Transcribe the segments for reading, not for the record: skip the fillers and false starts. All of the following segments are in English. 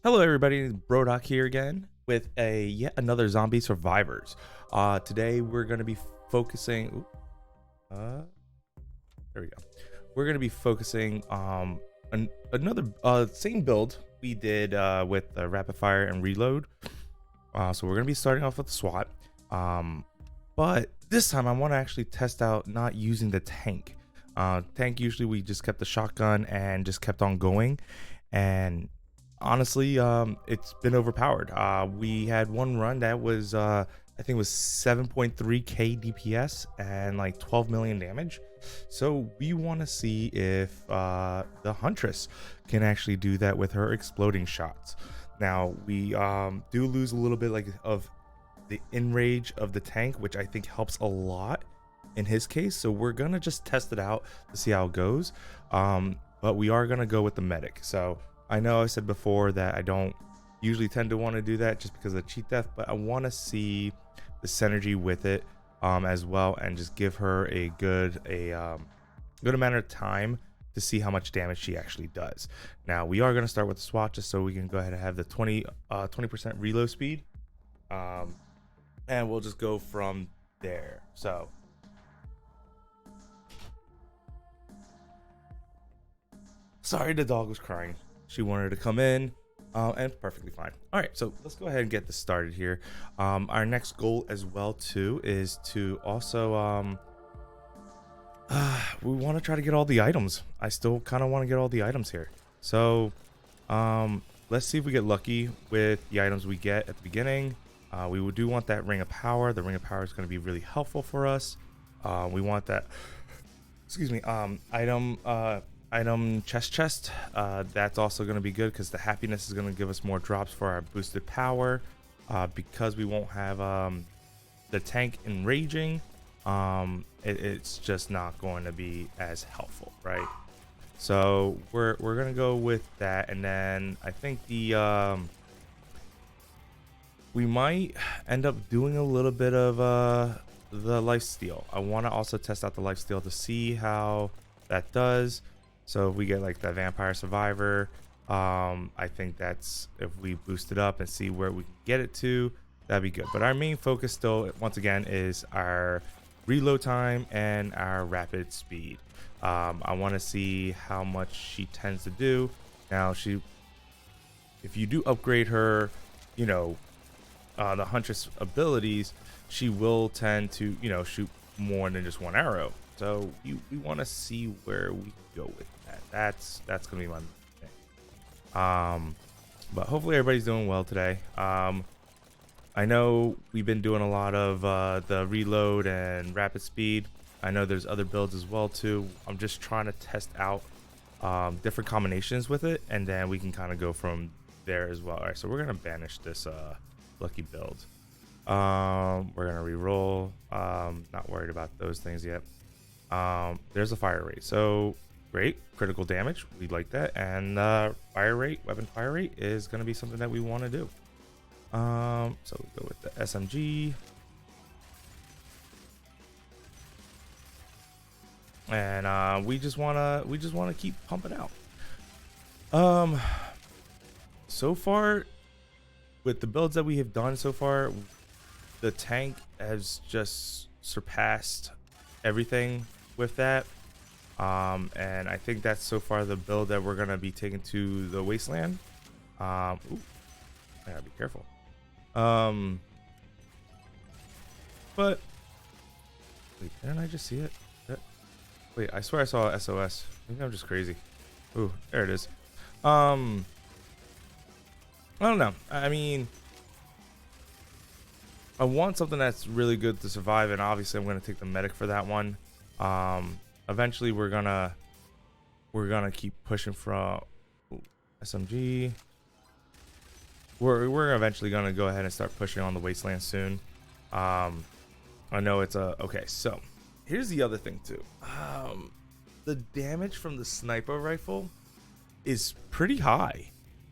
Hello, everybody. Brodock here again with a yet another Zombie Survivors. Today we're going to be focusing. There we go. We're going to be focusing another same build we did with rapid fire and reload. So we're going to be starting off with the SWAT. But this time I want to actually test out not using the tank. Tank usually we just kept the shotgun and just kept on going, and honestly, it's been overpowered. We had one run that was I think it was 7.3k DPS and like 12 million damage. So we want to see if the Huntress can actually do that with her exploding shots. Now we do lose a little bit like of the in range of the tank, which I think helps a lot in his case. So we're gonna just test it out to see how it goes. But we are gonna go with the medic. So I know I said before that I don't usually tend to want to do that just because of cheat death, but I want to see the synergy with it as well, and just give her a good amount of time to see how much damage she actually does. Now we are going to start with the SWAT just so we can go ahead and have the 20% reload speed, and we'll just go from there. So sorry, the dog was crying. She wanted to come in, and it's perfectly fine. All right, so let's go ahead and get this started here. Our next goal as well too is to also we want to try to get all the items. I still kind of want to get all the items here. So let's see if we get lucky with the items we get at the beginning. We do want that ring of power. The ring of power is going to be really helpful for us. We want that, excuse me, item chest. That's also going to be good because the happiness is going to give us more drops for our boosted power, because we won't have the tank enraging. It's just not going to be as helpful, right? So we're gonna go with that, and then I think the we might end up doing a little bit of the lifesteal. I want to also test out the lifesteal to see how that does. So if we get like the vampire survivor, I think that's, if we boost it up and see where we can get it to, that'd be good. But our main focus still, once again, is our reload time and our rapid speed. I want to see how much she tends to do. Now if you do upgrade her, the Huntress abilities, she will tend to, shoot more than just one arrow. So we want to see where we go with that. That's gonna be my thing. But hopefully everybody's doing well today. I know we've been doing a lot of the reload and rapid speed. I know there's other builds as well too. I'm just trying to test out different combinations with it, and then we can kind of go from there as well. All right, so we're gonna banish this lucky build. We're gonna re-roll. Not worried about those things yet. There's a fire rate, so great. Critical damage, we like that. And fire rate, weapon fire rate is going to be something that we want to do. So we go with the SMG, and we just want to keep pumping out. So far with the builds that we have done so far, the tank has just surpassed everything with that. And I think that's so far the build that we're gonna be taking to the wasteland. Ooh, I gotta be careful. But wait, didn't I just see it? Wait, I swear I saw a SOS. Maybe I'm just crazy. Ooh, there it is. I don't know. I mean, I want something that's really good to survive, and obviously I'm gonna take the medic for that one. Eventually we're gonna keep pushing from SMG. We're eventually gonna go ahead and start pushing on the wasteland soon. I know it's okay. So here's the other thing too. The damage from the sniper rifle is pretty high,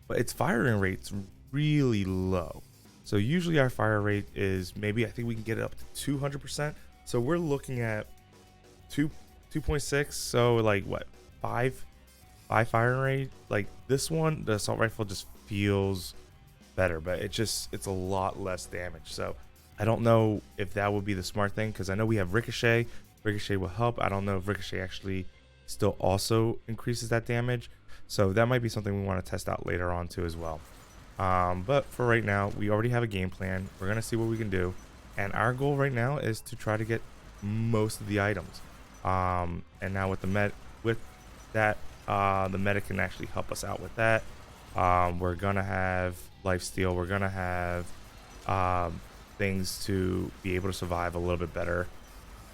but its firing rate's really low. So usually our fire rate is maybe, I think we can get it up to 200%. So we're looking at 2.6, so like what, 5 5 firing rate. Like this one, the assault rifle just feels better, but it's a lot less damage. So I don't know if that would be the smart thing, because I know we have ricochet. Ricochet will help. I don't know if ricochet actually still also increases that damage, so that might be something we want to test out later on too as well. But for right now, we already have a game plan. We're gonna see what we can do, and our goal right now is to try to get most of the items. And now with that, the medic can actually help us out with that. We're gonna have lifesteal. We're gonna have things to be able to survive a little bit better.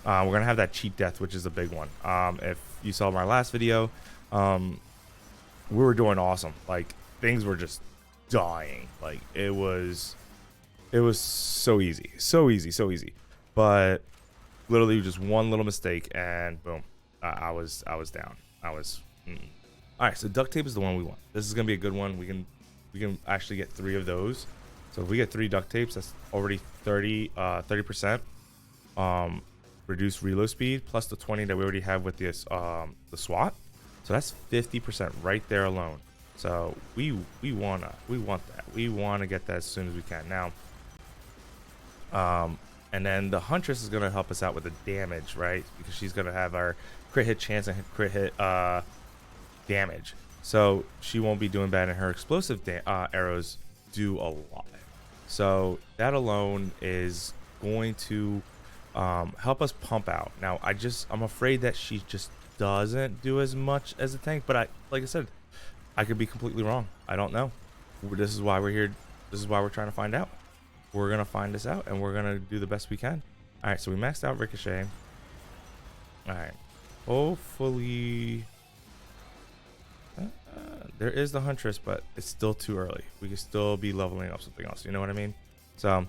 We're gonna have that cheat death, which is a big one. If you saw my last video, we were doing awesome. Like things were just dying. Like it was so easy, so easy. But literally just one little mistake and boom, I was down. All right, so duct tape is the one we want. This is gonna be a good one. We can actually get 3 of those. So if we get 3 duct tapes, that's already 30%. Reduce reload speed plus the 20 that we already have with this the SWAT. So that's 50% right there alone. So we want that. We want to get that as soon as we can. Now, and then the Huntress is going to help us out with the damage, right? Because she's going to have our crit hit chance and crit hit damage. So she won't be doing bad, and her explosive arrows do a lot. So that alone is going to help us pump out. Now, I'm afraid that she just doesn't do as much as a tank, but like I said, I could be completely wrong. I don't know. This is why we're here. This is why we're trying to find out. We're gonna find this out, and we're gonna do the best we can. All right, so we maxed out ricochet. All right, hopefully there is the Huntress, but it's still too early. We could still be leveling up something else. You know what I mean? So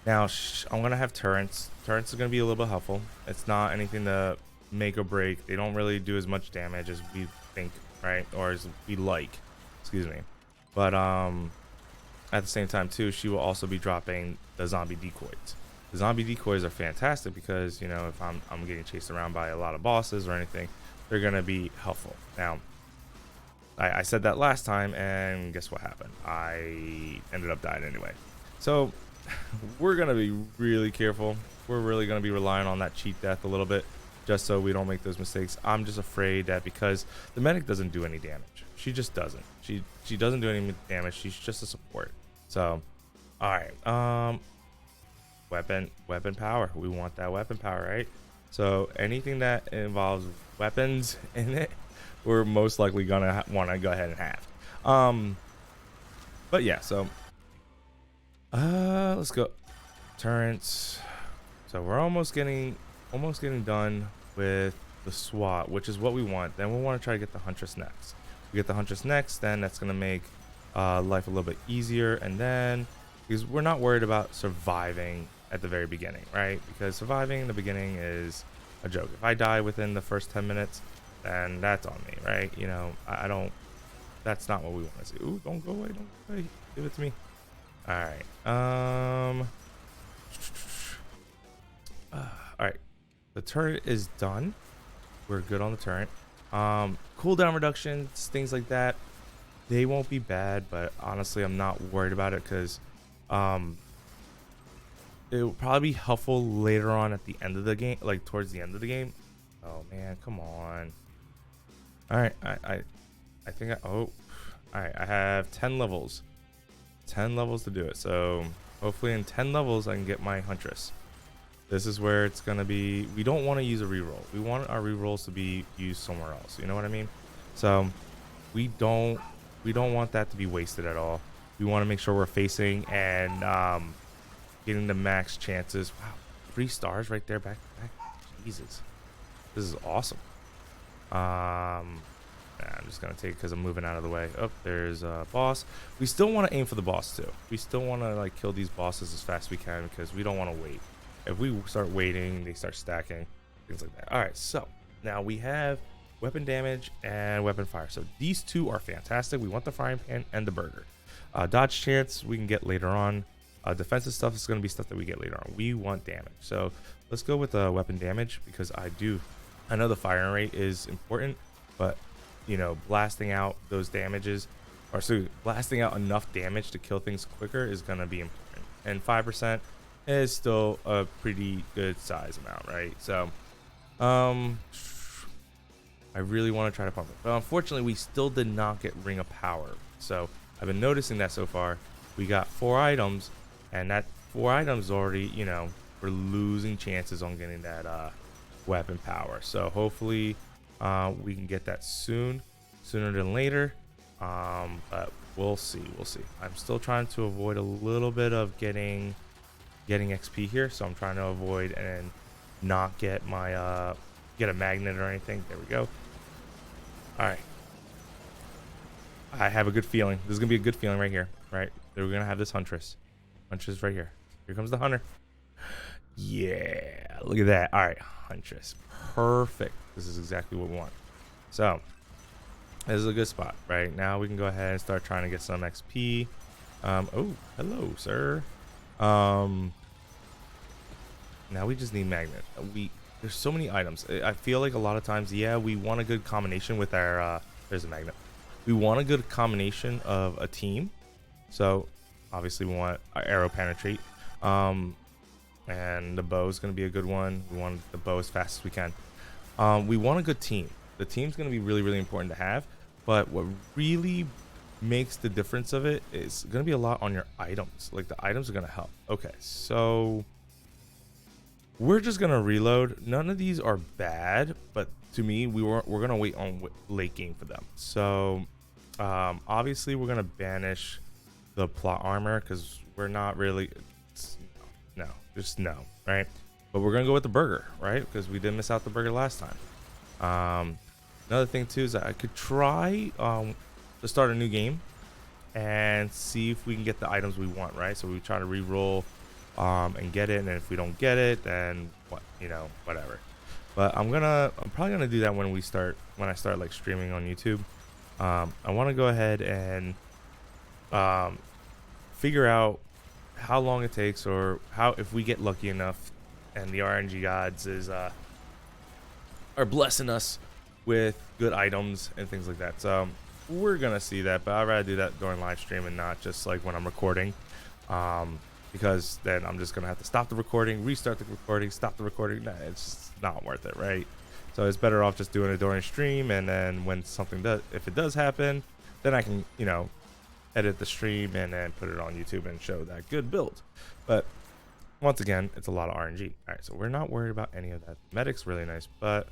now I'm gonna have turrets. Turrets are gonna be a little bit helpful. It's not anything to make or break. They don't really do as much damage as we think, right? Or as we like. Excuse me. But at the same time too, she will also be dropping the zombie decoys. The zombie decoys are fantastic because, you know, if I'm getting chased around by a lot of bosses or anything, they're gonna be helpful. Now, I said that last time, and guess what happened? I ended up dying anyway. So we're gonna be really careful. We're really gonna be relying on that cheat death a little bit, just so we don't make those mistakes. I'm just afraid that because the medic doesn't do any damage, she just doesn't. She doesn't do any damage. She's just a support. So, all right. Weapon power. We want that weapon power, right? So anything that involves weapons in it, we're most likely gonna want to go ahead and have. But yeah. So, let's go. Turrets. So we're almost getting done with the SWAT, which is what we want. Then we'll want to try to get the Huntress next. We get the Huntress next, then that's gonna make life a little bit easier. And then because we're not worried about surviving at the very beginning, right? Because surviving in the beginning is a joke. If I die within the first 10 minutes, then that's on me, right? You know, I don't. That's not what we want to see. Ooh, don't go away! Don't go away! Give it to me. All right. All right. The turret is done. We're good on the turret. Cooldown reductions, things like that, they won't be bad, but honestly, I'm not worried about it because it will probably be helpful later on at the end of the game, like towards the end of the game. Oh man, come on. All right, I think all right, I have 10 levels. 10 levels to do it. So hopefully in 10 levels I can get my Huntress. This is where it's gonna be. We don't want to use a reroll. We want our rerolls to be used somewhere else. You know what I mean? So we don't want that to be wasted at all. We want to make sure we're facing and getting the max chances. Wow, 3 stars right there, back to back. Jesus, this is awesome. I'm just gonna take it because I'm moving out of the way. Oh, there's a boss. We still want to aim for the boss too. We still want to like kill these bosses as fast as we can because we don't want to wait. If we start waiting, they start stacking, things like that. All right, so now we have weapon damage and weapon fire. So these two are fantastic. We want the frying pan and the burger. Dodge chance we can get later on. Defensive stuff is going to be stuff that we get later on. We want damage. So let's go with weapon damage because I know the firing rate is important, but you know, blasting out those damages, or so blasting out enough damage to kill things quicker is gonna be important. And 5% is still a pretty good size amount, right? So, I really want to try to pump it, but unfortunately, we still did not get Ring of Power. So I've been noticing that so far. We got 4 items, and that 4 items already, you know, we're losing chances on getting that weapon power. So hopefully, we can get that sooner than later. But we'll see. We'll see. I'm still trying to avoid a little bit of getting XP here, so I'm trying to avoid and not get my get a magnet or anything. There we go. All right. I have a good feeling. This is gonna be a good feeling right here. Right. We're gonna have this huntress. Huntress right here. Here comes the hunter. Yeah. Look at that. All right. Huntress. Perfect. This is exactly what we want. So this is a good spot. Right now we can go ahead and start trying to get some XP. Oh, hello, sir. Now we just need magnet. There's so many items. I feel like a lot of times, yeah, we want a good combination with our there's a magnet. We want a good combination of a team. So obviously we want our arrow penetrate. And the bow is going to be a good one. We want the bow as fast as we can. We want a good team. The team's going to be really, really important to have. But what really makes the difference of it is going to be a lot on your items. Like the items are going to help. Okay, so we're just gonna reload. None of these are bad, but to me, we're gonna wait on late game for them. So obviously we're gonna banish the plot armor because we're not really no, right? But we're gonna go with the burger, right? Because we did miss out the burger last time. Another thing too is that I could try to start a new game and see if we can get the items we want, right? So we try to re-roll and get it, and if we don't get it, then what, you know, whatever. But I'm probably gonna do that when I start like streaming on YouTube. I want to go ahead and figure out how long it takes, or how, if we get lucky enough and the RNG gods are blessing us with good items and things like that. So we're gonna see that, but I'd rather do that during live stream and not just like when I'm recording. Because then I'm just gonna have to stop the recording, restart the recording, stop the recording. Nah, it's just not worth it, right? So it's better off just doing it during stream, and then when if it does happen, then I can, you know, edit the stream and then put it on YouTube and show that good build. But once again, it's a lot of RNG. All right, so we're not worried about any of that. Medic's really nice, but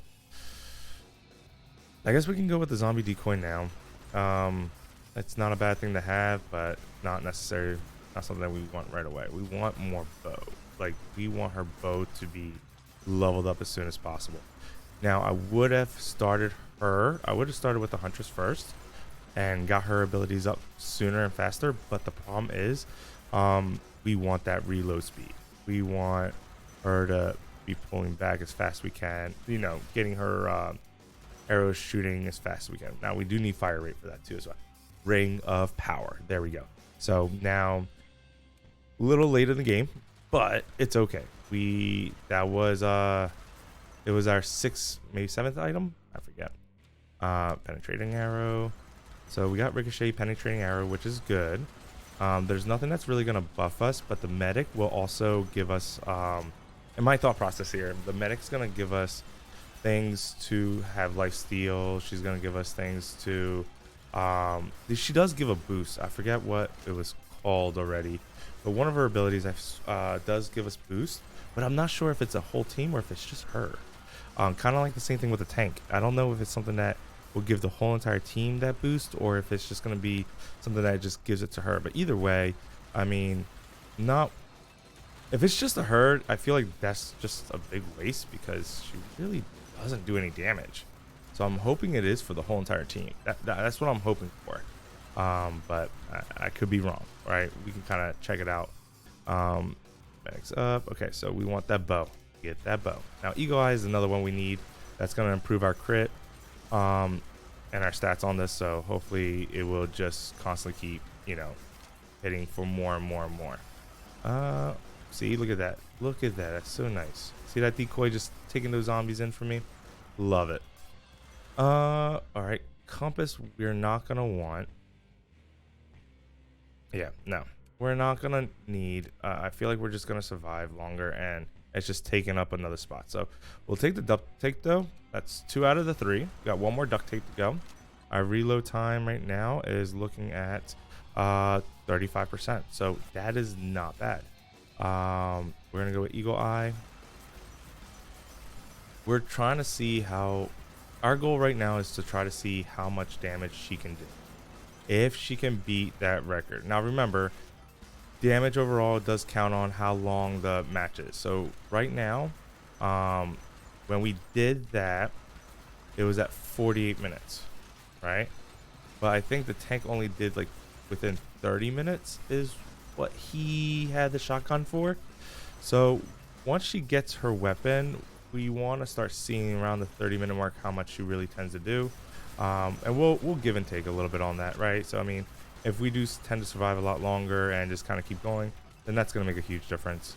I guess we can go with the zombie decoy now. It's not a bad thing to have, but not necessary. Not something that we want right away. We want more bow. Like, we want her bow to be leveled up as soon as possible. Now, I would have started with the huntress first and got her abilities up sooner and faster, but the problem is we want that reload speed. We want her to be pulling back as fast as we can, you know, getting her arrows shooting as fast as we can. Now, we do need fire rate for that too as well. Ring of Power. There we go. So now, a little late in the game, but it's okay. It was our 6th, maybe 7th item, I forget. Penetrating arrow. So we got ricochet, penetrating arrow, which is good. There's nothing that's really gonna buff us, but the medic will also give us, in my thought process here, the medic's gonna give us things to have life steal. She's gonna give us things to she does give a boost. I forget what it was called already, but one of her abilities does give us boost, but I'm not sure if it's a whole team or if it's just her. Kind of like the same thing with the tank. I don't know if it's something that will give the whole entire team that boost, or if it's just going to be something that just gives it to her. But either way, I mean, if it's just a her, I feel like that's just a big waste because she really doesn't do any damage. So I'm hoping it is for the whole entire team. That's what I'm hoping for. But I could be wrong, right? We can kind of check it out. Bags up. Okay, so we want that bow. Get that bow. Now, Eagle Eye is another one we need. That's going to improve our crit and our stats on this. So hopefully it will just constantly keep, you know, hitting for more and more and more. See, look at that. Look at that. That's so nice. See that decoy just taking those zombies in for me? Love it. All right. compass we're not gonna want. Yeah, no, we're not gonna need. I feel like we're just gonna survive longer, and it's just taking up another spot. So we'll take the duct tape though. That's 2 out of the 3. Got 1 more duct tape to go. Our reload time right now is looking at 35%. So that is not bad. We're gonna go with Eagle Eye. We're trying to see how. Our goal right now is to try to see how much damage she can do. If she can beat that record. Now remember, damage overall does count on how long the match is. So right now, when we did that, it was at 48 minutes, right? But I think the tank only did like within 30 minutes is what he had the shotgun for. So once she gets her weapon, we want to start seeing around the 30-minute mark how much she really tends to do. And we'll give and take a little bit on that, right? So I mean, if we do tend to survive a lot longer and just kind of keep going, then that's going to make a huge difference.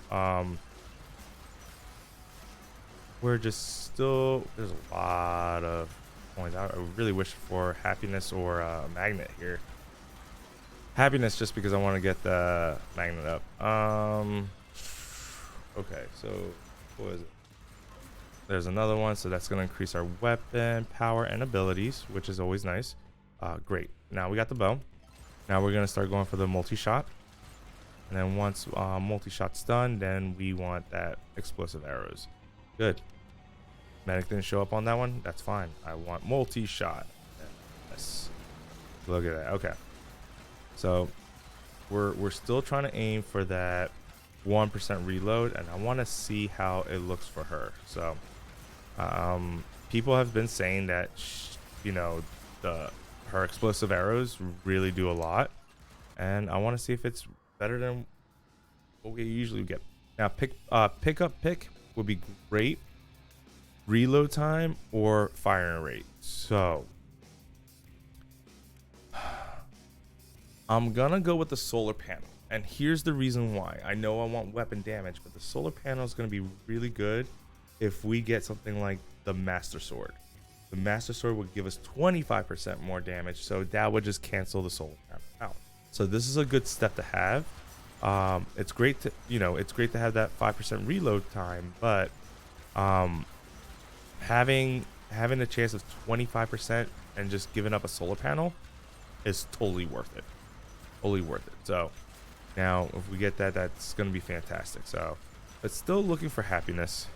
We're just still, there's a lot of points. I really wish for happiness or a magnet here. Happiness just because I want to get the magnet up. Okay, so what is it? There's another one, so that's going to increase our weapon power and abilities, which is always nice. Great. Now we got the bow. Now we're going to start going for the multi-shot. And then once multi-shot's done, then we want that explosive arrows. Good. Medic didn't show up on that one. That's fine. I want multi-shot. Yes. Look at that. Okay. So we're still trying to aim for that 1% reload, and I want to see how it looks for her. So people have been saying that her explosive arrows really do a lot, and I want to see if it's better than what we usually get. Now pick would be great. Reload time or firing rate. So I'm gonna go with the solar panel. And here's the reason why. I know I want weapon damage, but the solar panel is going to be really good if we get something like the Master Sword. The Master Sword would give us 25% more damage, so that would just cancel the solar panel out. So this is a good step to have. It's great to, it's great to have that 5% reload time, but having the chance of 25% and just giving up a solar panel is totally worth it. Totally worth it. So now, if we get that, that's going to be fantastic. So, but still looking for happiness.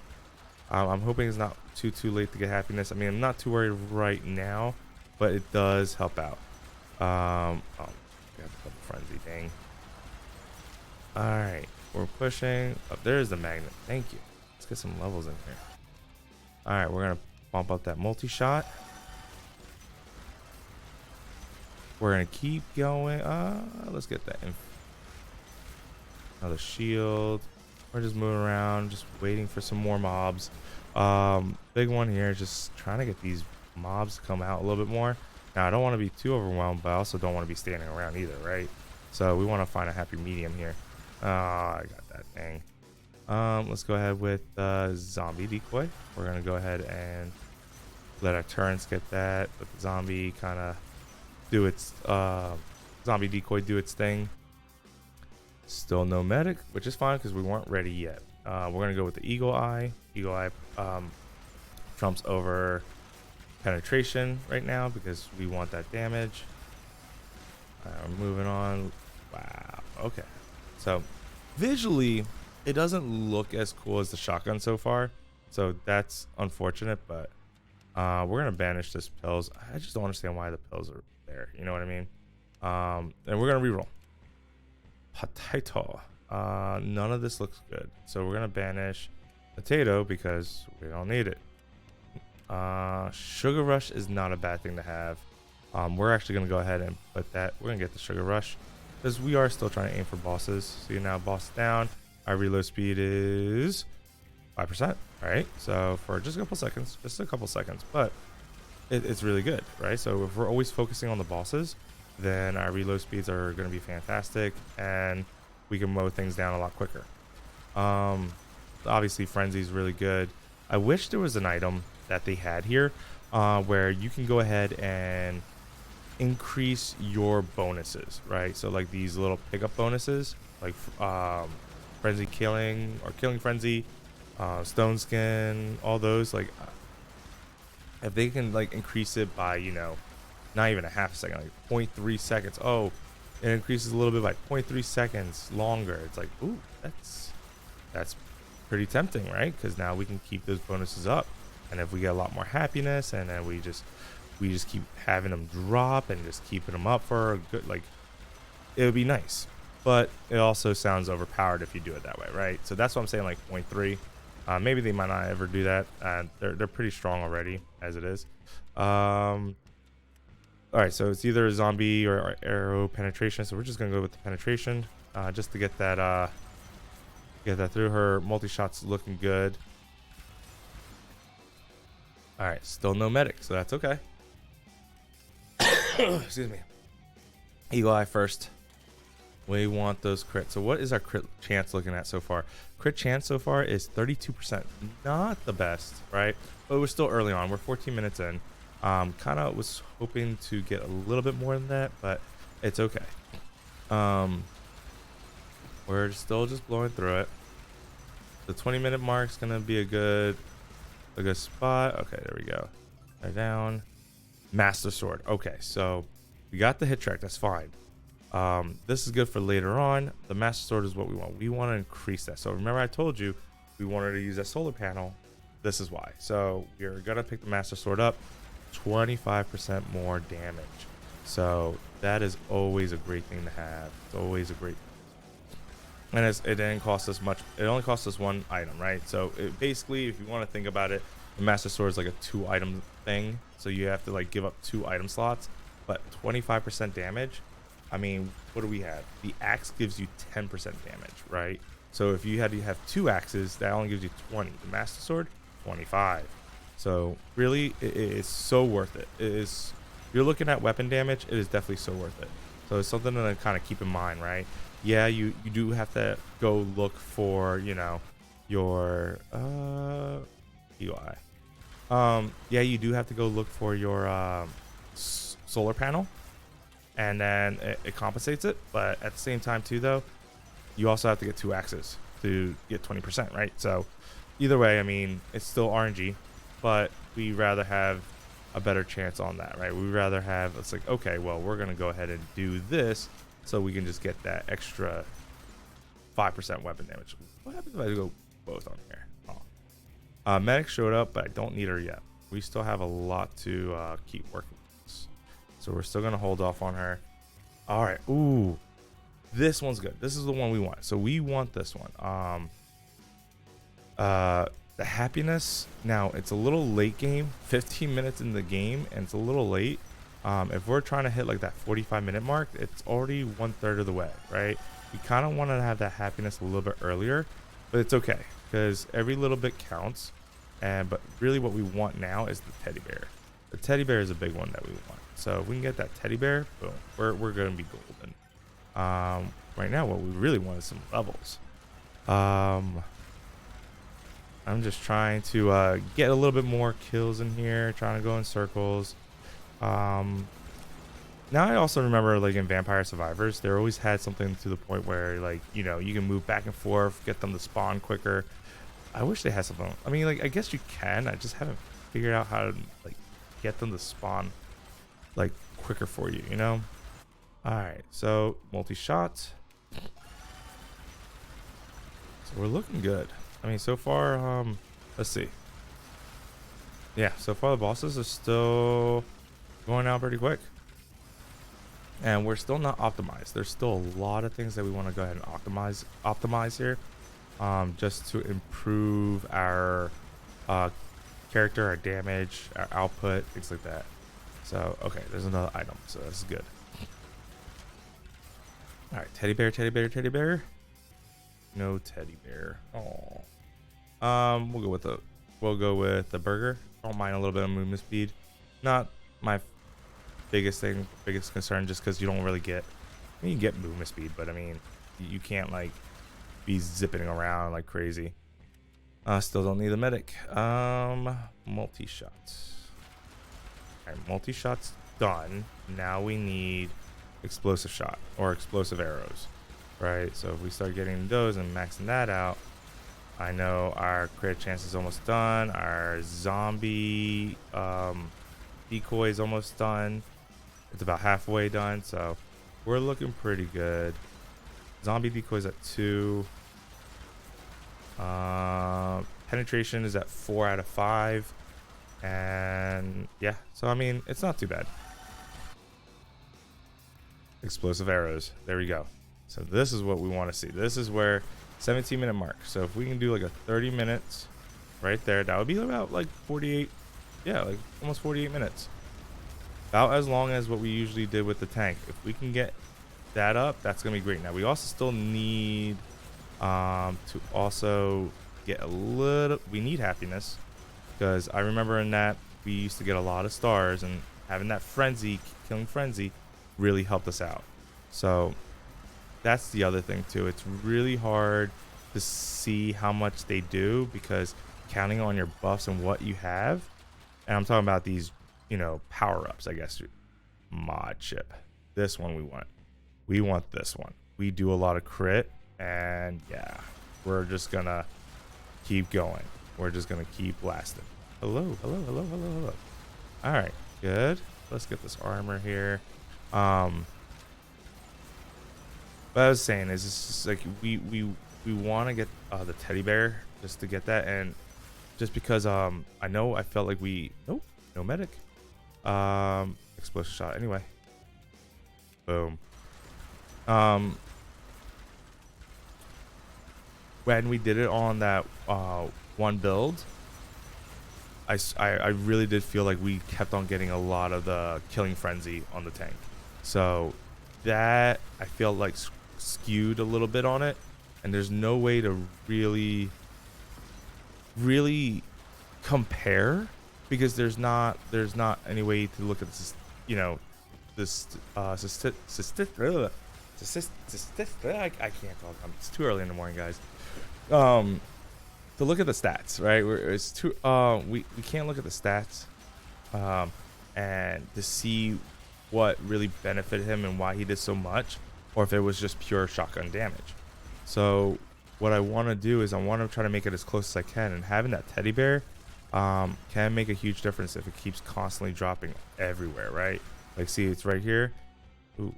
I'm hoping it's not too late to get happiness. I mean, I'm not too worried right now, but it does help out. Oh, we have a couple frenzy. Dang. All right, we're pushing. Oh, there's the magnet. Thank you. Let's get some levels in here. All right, we're gonna bump up that multi-shot. We're gonna keep going. Let's get that in. Another shield. We're just moving around, just waiting for some more mobs. Big one here, just trying to get these mobs to come out a little bit more. Now I don't want to be too overwhelmed, but I also don't want to be standing around either, right? So we want to find a happy medium here. I got that thing. Let's go ahead with zombie decoy. We're gonna go ahead and let our turrets get that. Let the zombie kind of do its zombie decoy do its thing. Still no medic, which is fine because we weren't ready yet. We're gonna go with the Eagle Eye. Eagle Eye trumps over penetration right now because we want that damage. We're moving on. Wow. Okay. So visually, it doesn't look as cool as the shotgun so far. So that's unfortunate, but we're gonna banish this pills. I just don't understand why the pills are there. You know what I mean? And we're gonna reroll. Potato. None of this looks good, so we're gonna banish potato because we don't need it. Sugar rush is not a bad thing to have. We're actually gonna go ahead and put that. We're gonna get the sugar rush because we are still trying to aim for bosses. So you're now boss down. Our reload speed is 5%. Right, so for just a couple seconds, but it's really good, right? So if we're always focusing on the bosses, then our reload speeds are going to be fantastic and we can mow things down a lot quicker. Obviously frenzy is really good. I wish there was an item that they had here where you can go ahead and increase your bonuses, right? So like these little pickup bonuses, like frenzy killing or killing frenzy, stone skin, all those, like if they can like increase it by, you know, not even a half a second, like 0.3 seconds. Oh, it increases a little bit by 0.3 seconds longer. It's like, ooh, that's pretty tempting, right? Because now we can keep those bonuses up, and if we get a lot more happiness, and then we just keep having them drop and just keeping them up for a good, like, it would be nice. But it also sounds overpowered if you do it that way, right? So that's what I'm saying, like 0.3. Maybe they might not ever do that. They're pretty strong already as it is. All right, so it's either a zombie or arrow penetration. So we're just gonna go with the penetration, just to get that through. Her multi-shot's looking good. All right, still no medic, so that's okay. Excuse me. Eagle eye first. We want those crits. So what is our crit chance looking at so far? Crit chance so far is 32%. Not the best, right? But we're still early on. We're 14 minutes in. Kind of was hoping to get a little bit more than that, but it's okay. We're still just blowing through it. The 20-minute mark is gonna be a good spot. Okay, there we go. Right down. Master sword. Okay, so we got the hit track. That's fine. This is good for later on. The master sword is what we want. We want to increase that. So remember I told you we wanted to use that solar panel. This is why. So we're gonna pick the master sword up. 25% more damage. So that is always a great thing to have. It's always a great, and it didn't cost us much. It only cost us one item, right? So it basically, if you want to think about it, the master sword is like a 2-item thing. So you have to like give up 2 item slots, but 25% damage. I mean, what do we have? The axe gives you 10% damage, right? So if you had to have 2 axes, that only gives you 20. The master sword, 25. So really, it is so worth it. It is. If you're looking at weapon damage, it is definitely so worth it. So it's something to kind of keep in mind, right? Yeah, you do have to go look for, you know, your UI. Yeah, you do have to go look for your solar panel, and then it compensates it. But at the same time, too, though, you also have to get 2 axes to get 20%, right? So either way, I mean, it's still RNG. But we rather have a better chance on that, right? We rather have, it's like, okay, well, we're gonna go ahead and do this so we can just get that extra 5% weapon damage. What happens if I go both on here? Oh. Medic showed up, but I don't need her yet. We still have a lot to keep working with this. So we're still gonna hold off on her. All right. Ooh, this one's good. This is the one we want. So we want this one. The happiness, now it's a little late game, 15 minutes in the game, and it's a little late. If we're trying to hit like that 45-minute mark, it's already 1/3 of the way, right? We kind of want to have that happiness a little bit earlier, but it's okay because every little bit counts. But really what we want now is the teddy bear. The teddy bear is a big one that we want. So if we can get that teddy bear, boom, we're gonna be golden. Right now what we really want is some levels. I'm just trying to get a little bit more kills in here, trying to go in circles. Now I also remember, like, in Vampire Survivors, they always had something to the point where, like, you know, you can move back and forth, get them to spawn quicker. I wish they had something. I mean, like, I guess you can. I just haven't figured out how to, like, get them to spawn, like, quicker for you, you know? All right, so multi-shot. So we're looking good. I mean, so far, let's see. Yeah, so far the bosses are still going out pretty quick. And we're still not optimized. There's still a lot of things that we want to go ahead and optimize here. Just to improve our character, our damage, our output, things like that. So, okay, there's another item, so that's good. All right, teddy bear, teddy bear, teddy bear. No teddy bear. Oh. We'll go with the burger. Don't mind a little bit of movement speed. Not my biggest concern, just because you don't really get. I mean, you get movement speed, but I mean, you can't like be zipping around like crazy. Still don't need a medic. Multi-shots. All right, multi-shot's done. Now we need explosive shot or explosive arrows, right? So if we start getting those and maxing that out, I know our crit chance is almost done. Our zombie decoy is almost done. It's about halfway done, so we're looking pretty good. Zombie decoy's at 2. Penetration is at 4 out of 5. And yeah, so I mean, it's not too bad. Explosive arrows. There we go. So this is what we want to see. This is where 17-minute mark. So if we can do like a 30 minutes right there, that would be about like 48. Yeah, like almost 48 minutes. About as long as what we usually did with the tank. If we can get that up, that's gonna be great. Now we also still need to also get a little, we need happiness, because I remember in that we used to get a lot of stars, and having that frenzy, killing frenzy, really helped us out. So that's the other thing too. It's really hard to see how much they do, because counting on your buffs and what you have, and I'm talking about these, you know, power-ups, I guess. Mod chip, this one we want this one. We do a lot of crit, and yeah, we're just gonna keep going. We're just gonna keep blasting. Hello. All right, good. Let's get this armor here. What I was saying is, it's just like we want to get the teddy bear just to get that, and just because I know I felt like nope, no medic. Explosive shot anyway. Boom. When we did it on that one build, I really did feel like we kept on getting a lot of the killing frenzy on the tank, so that I feel like skewed a little bit on it, and there's no way to really compare, because there's not any way to look at this, you know, this I can't talk. It's too early in the morning, guys. To look at the stats, right? It's too we can't look at the stats and to see what really benefited him and why he did so much, or if it was just pure shotgun damage. So what I want to do is I want to try to make it as close as I can, and having that teddy bear can make a huge difference if it keeps constantly dropping everywhere, right? Like, see, it's right here. Ooh,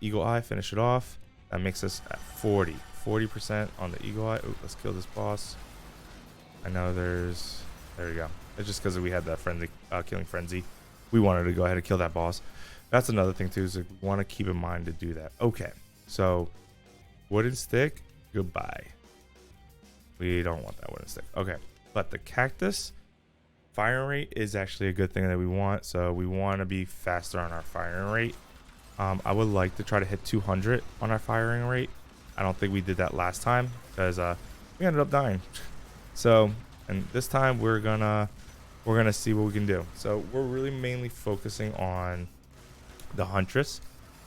eagle eye, finish it off. That makes us at 40% on the eagle eye. Ooh, let's kill this boss. I know there we go. It's just because we had that friendly killing frenzy. We wanted to go ahead and kill that boss. That's another thing too, is we want to keep in mind to do that. Okay, so wooden stick, goodbye. We don't want that wooden stick. Okay, but the cactus firing rate is actually a good thing that we want. So we want to be faster on our firing rate. I would like to try to hit 200 on our firing rate. I don't think we did that last time, because we ended up dying. So, and this time we're gonna see what we can do. So we're really mainly focusing on the huntress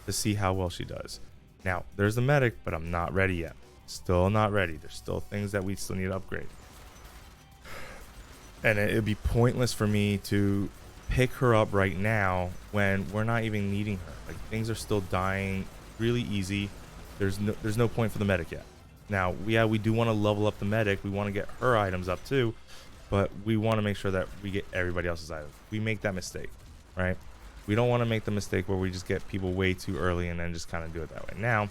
to see how well she does. Now there's the medic, but I'm not ready yet. Still not ready. There's still things that we still need to upgrade, and it'd be pointless for me to pick her up right now when we're not even needing her. Like, things are still dying really easy. There's no point for the medic yet. Now, yeah, we do want to level up the medic. We want to get her items up too, but we want to make sure that we get everybody else's items. We make that mistake, right? We don't want to make the mistake where we just get people way too early and then just kind of do it that way. Now,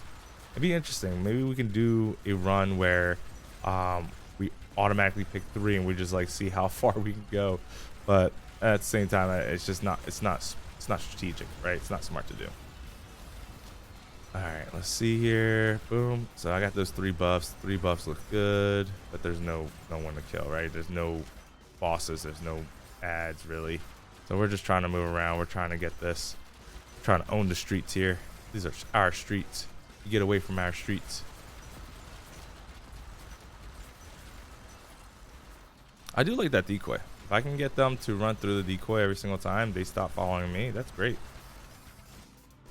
it'd be interesting. Maybe we can do a run where we automatically pick 3 and we just like see how far we can go. But at the same time, it's not strategic, right? It's not smart to do. All right, let's see here. Boom. So I got those 3 buffs. 3 buffs look good, but there's no one to kill, right? There's no bosses. There's no ads, really. So we're just trying to move around. We're trying to get this. We're trying to own the streets here. These are our streets. You get away from our streets. I do like that decoy. If I can get them to run through the decoy every single time they stop following me, that's great.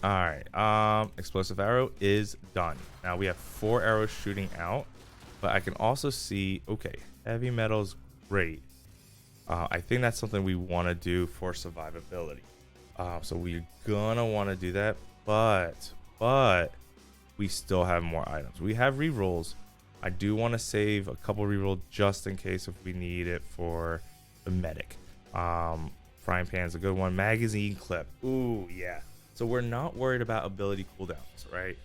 All right, explosive arrow is done. Now we have 4 arrows shooting out, but I can also see, okay, heavy metal's great. I think that's something we want to do for survivability. So we're gonna want to do that, but we still have more items. We have rerolls. I do want to save a couple reroll just in case if we need it for the medic. Frying pan's a good one. Magazine clip. Ooh, yeah. So we're not worried about ability cooldowns, right?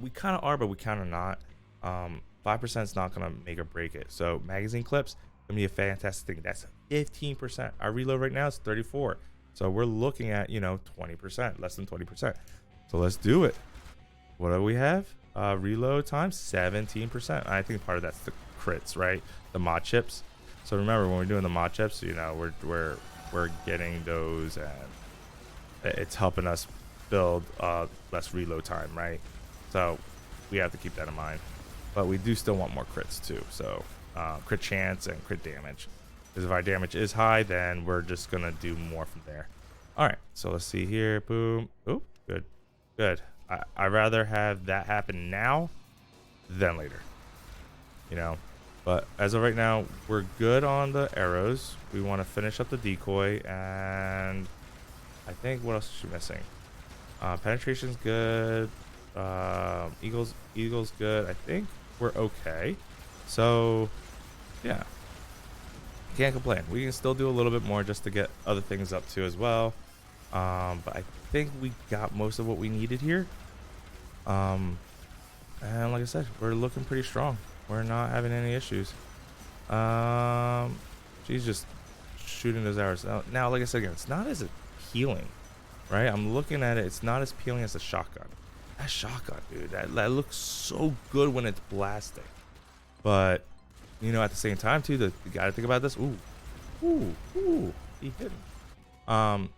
We kind of are, but we kind of not. 5% is not gonna make or break it. So magazine clips gonna be a fantastic thing. That's 15%. Our reload right now is 34. So we're looking at, 20%, less than 20%. So let's do it. What do we have? Reload time 17%. I think part of that's the crits, right? The mod chips. So remember when we're doing the mod chips, we're getting those, and it's helping us build less reload time, right? So we have to keep that in mind. But we do still want more crits too. So crit chance and crit damage. Because if our damage is high, then we're just gonna do more from there. All right, so let's see here. Boom. Oh, good, good. I'd rather have that happen now than later, but as of right now, we're good on the arrows. We want to finish up the decoy, and I think what else is she missing? Penetration's good. Eagle's good. I think we're okay. So yeah, can't complain. We can still do a little bit more just to get other things up too as well. But I think we got most of what we needed here. And like I said, we're looking pretty strong. We're not having any issues. She's just shooting those arrows. Now, like I said again, it's not as appealing, right? I'm looking at it. It's not as appealing as the shotgun. That shotgun, dude, that looks so good when it's blasting. But, at the same time, too, you gotta think about this. Ooh, he hit him.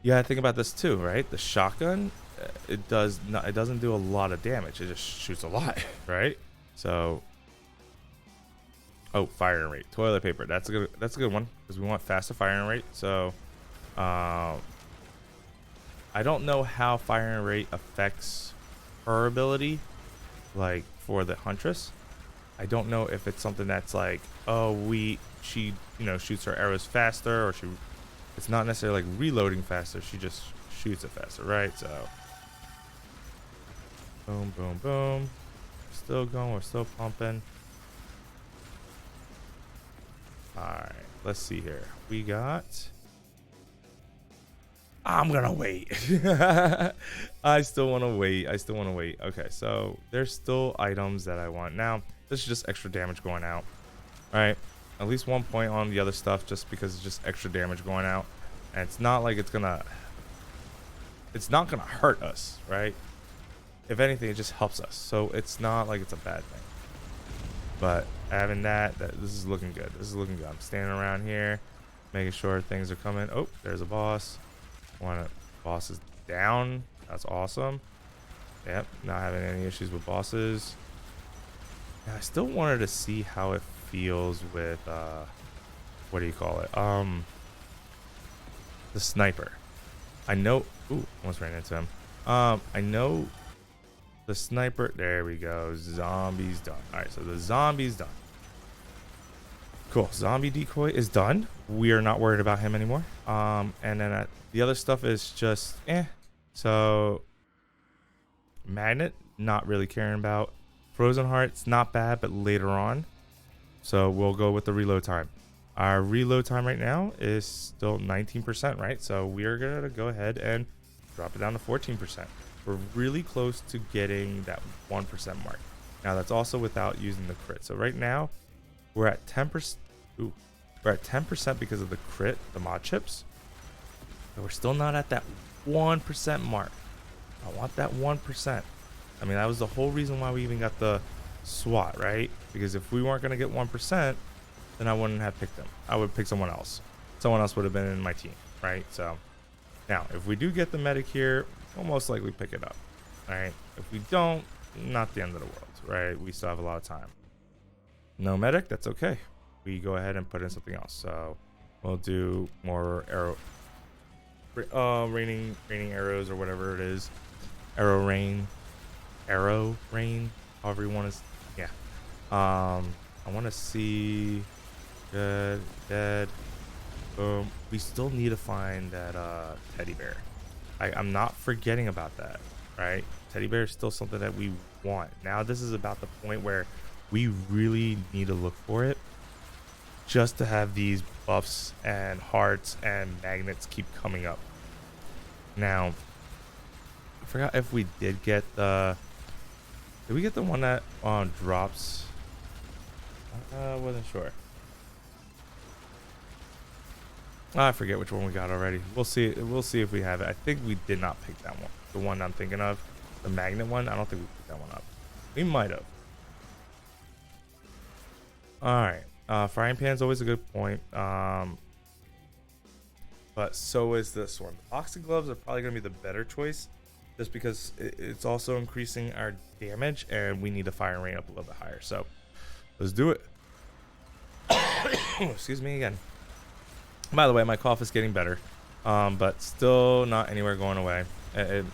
You gotta think about this too, right? The shotgun, it doesn't do a lot of damage. It just shoots a lot, right? So, firing rate, toilet paper. That's a good one because we want faster firing rate. So, I don't know how firing rate affects her ability, like for the huntress. I don't know if it's something that's like, she shoots her arrows faster, or it's not necessarily like reloading faster. She just shoots it faster, right? So, boom, boom, boom. Still going. We're still pumping. All right. Let's see here. We got. I'm gonna wait. I still want to wait. Okay, so there's still items that I want. Now, this is just extra damage going out. All right. At least 1 point on the other stuff just because it's just extra damage going out. And it's not like it's not gonna hurt us, right? If anything, it just helps us. So it's not like it's a bad thing. But having that this is looking good. I'm standing around here, making sure things are coming. Oh, there's a boss. Boss is down. That's awesome. Yep, not having any issues with bosses. Yeah, I still wanted to see how it feels with what do you call it? The sniper. I know. Ooh, almost ran into him. I know the sniper. There we go. Zombie's done. All right, so the zombie's done. Cool. Zombie decoy is done. We are not worried about him anymore. And then the other stuff is just So magnet, not really caring about. Frozen heart's not bad, but later on. So we'll go with the reload time. Our reload time right now is still 19%, right? So we are gonna go ahead and drop it down to 14%. We're really close to getting that 1% mark. Now that's also without using the crit. So right now we're at 10%. Ooh, we're at 10% because of the crit, the mod chips. But we're still not at that 1% mark. I want that 1%. I mean, that was the whole reason why we even got the SWAT, right? Because if we weren't gonna get 1%, then I wouldn't have picked them. I would pick someone else. Someone else would have been in my team, right? So now, if we do get the medic here, we'll most likely pick it up, all right? If we don't, not the end of the world, right? We still have a lot of time. No medic, that's okay. We go ahead and put in something else. So we'll do more raining arrows or whatever it is. Arrow rain, however you want to. Yeah. I want to see. Good, dead, boom. we still need to find that teddy bear. I'm not forgetting about that, right? Teddy bear is still something that we want. Now this is about the point where we really need to look for it, just to have these buffs and hearts and magnets keep coming up. Now, I forgot if we did get the... Did we get the one that drops? Wasn't sure. I forget which one we got already. We'll see. We'll see if we have it. I think we did not pick that one. The one I'm thinking of, the magnet one. I don't think we picked that one up. We might have. All right. Frying pan's always a good point. But so is this one. Boxing gloves are probably gonna be the better choice, just because it's also increasing our damage, and we need the fire rate up a little bit higher. So let's do it. Excuse me again. By the way, my cough is getting better, but still not anywhere going away. It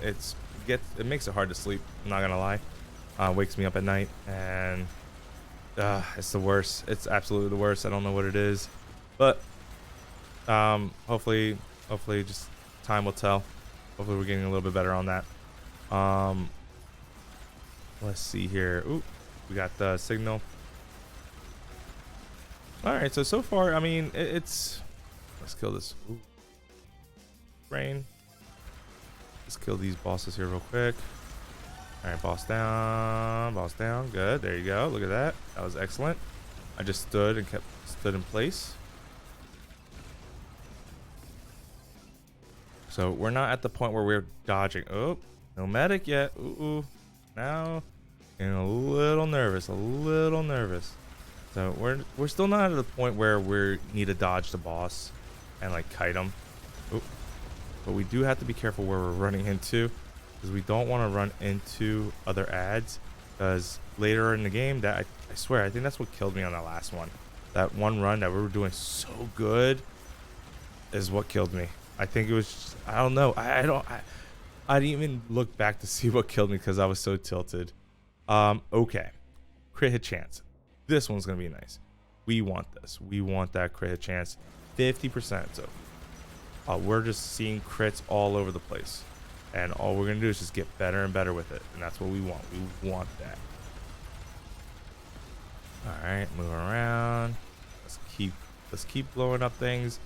makes it hard to sleep. I'm not gonna lie. Wakes me up at night, and it's the worst. It's absolutely the worst. I don't know what it is, but hopefully just time will tell. Hopefully we're getting a little bit better on that. Let's see here. Ooh, we got the signal. All right, so far, I mean, it's... Let's kill this. Ooh. Rain. Let's kill these bosses here real quick. All right, boss down. Boss down. Good. There you go. Look at that. That was excellent. I just stood in place. So we're not at the point where we're dodging. Oh, no medic yet. Ooh. Now, getting a little nervous. So we're still not at the point where we need to dodge the boss and like kite him. Ooh. But we do have to be careful where we're running into, because we don't want to run into other ads, because later in the game, that I swear, I think that's what killed me on that last one. That one run that we were doing so good is what killed me. I think it was just, I don't know. I didn't even look back to see what killed me because I was so tilted. Okay. Crit hit chance. This one's going to be nice. We want this. We want that crit hit chance. 50%. So we're just seeing crits all over the place. And all we're going to do is just get better and better with it. And that's what we want. We want that. All right. Moving around. Let's keep blowing up things.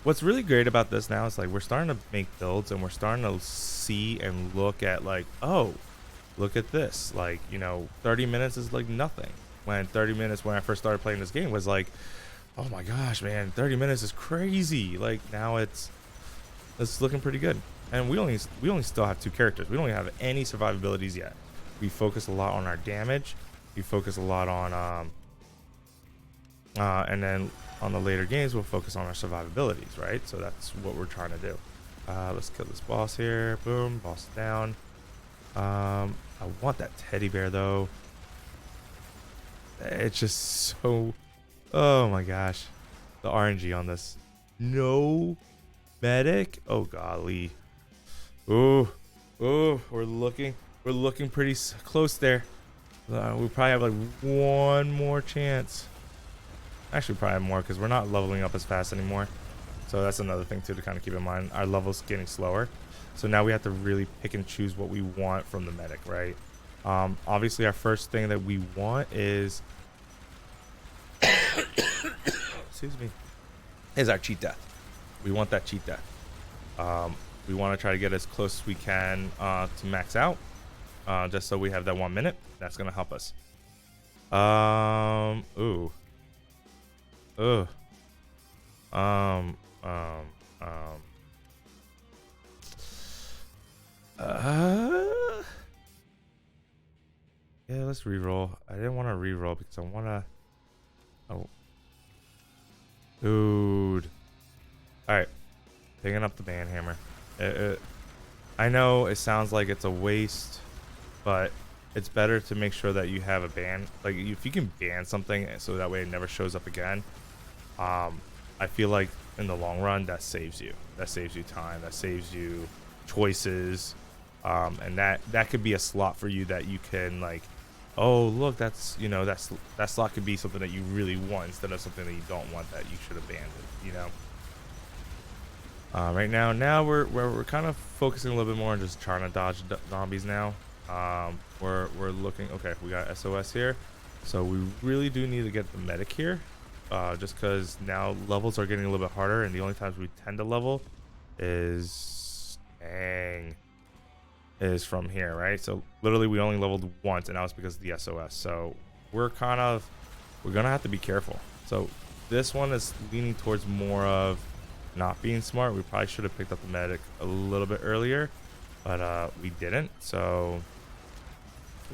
What's really great about this now is like we're starting to make builds, and we're starting to see and look at like, oh, look at this. Like, you know, 30 minutes is like nothing. When 30 minutes when I first started playing this game was like, oh my gosh, man, 30 minutes is crazy. Like now it's looking pretty good. And we only still have 2 characters. We don't have any survivabilities yet. We focus a lot on our damage. We focus a lot on and then on the later games we'll focus on our survivabilities, right? So that's what we're trying to do. Let's kill this boss here. Boom, boss down. I want that teddy bear though. It's just so, oh my gosh, the RNG on this. No medic. Oh golly. Ooh, we're looking pretty close there. We probably have like one more chance. Actually, probably have more because we're not leveling up as fast anymore. So that's another thing too to kind of keep in mind. Our level's getting slower. So now we have to really pick and choose what we want from the medic, right? Obviously, our first thing that we want is, excuse me, is our cheat death. We want that cheat death. We want to try to get as close as we can to max out, just so we have that 1 minute. That's gonna help us. Ooh. Ugh. Yeah, let's reroll. I didn't want to reroll because I want to. Oh, dude. All right, picking up the ban hammer. I know it sounds like it's a waste, but it's better to make sure that you have a ban. Like if you can ban something so that way it never shows up again. I feel like in the long run that saves you. That saves you time. That saves you choices. And that could be a slot for you that you can like, oh look, that's, you know, that slot could be something that you really want instead of something that you don't want that you should abandon, you know. Right now we're kind of focusing a little bit more on just trying to dodge zombies now. We're looking. Okay, we got SOS here, so we really do need to get the medic here, just because now levels are getting a little bit harder, and the only times we tend to level is is from here, right? So literally we only leveled once, and that was because of the SOS. So we're gonna have to be careful. So this one is leaning towards more of not being smart. We probably should have picked up the medic a little bit earlier, but we didn't. So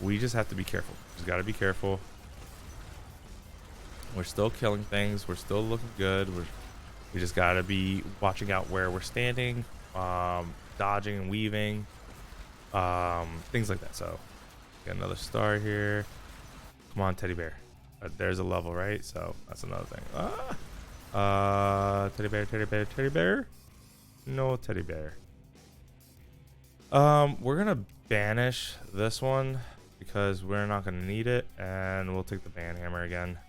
we just have to be careful. Just got to be careful. We're still killing things. We're still looking good. We just got to be watching out where we're standing, dodging and weaving, things like that. So get another star here. Come on, teddy bear. There's a level, right? So that's another thing. Teddy bear, teddy bear, teddy bear. No teddy bear. We're gonna banish this one because we're not gonna need it, and we'll take the ban hammer again.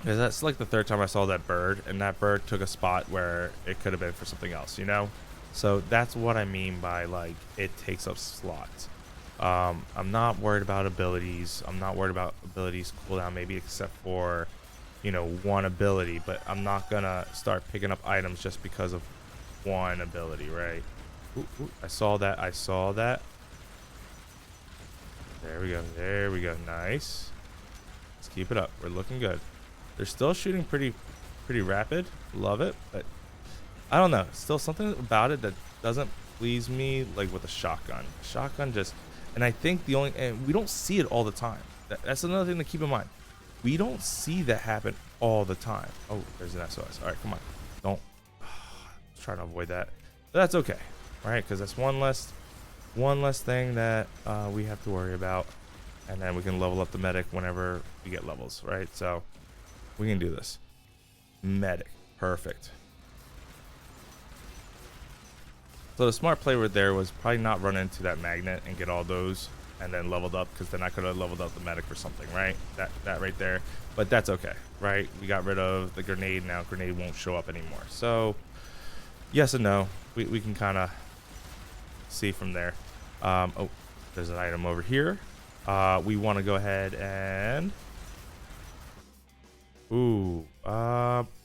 Because that's like the third time I saw that bird, and that bird took a spot where it could have been for something else, you know? So that's what I mean by like it takes up slots. I'm not worried about abilities. I'm not worried about abilities cooldown, maybe except for, you know, one ability, but I'm not gonna start picking up items just because of one ability, right? Ooh, I saw that. I saw that. There we go. There we go. Nice. Let's keep it up. We're looking good. They're still shooting pretty rapid. Love it, but I don't know. Still something about it that doesn't please me, like with a shotgun. Shotgun just, and I think and we don't see it all the time. That's another thing to keep in mind. We don't see that happen all the time. Oh, there's an SOS. All right, come on. Don't. Try to avoid that. But that's okay, right? Because that's one less thing that we have to worry about, and then we can level up the medic whenever we get levels, right? So we can do this. Medic, perfect. So the smart play right there was probably not run into that magnet and get all those and then leveled up, because then I could have leveled up the medic for something, right? That right there. But that's okay, right? We got rid of the grenade. Now grenade won't show up anymore. So yes and no. We can kind of see from there. Oh, there's an item over here. We want to go ahead and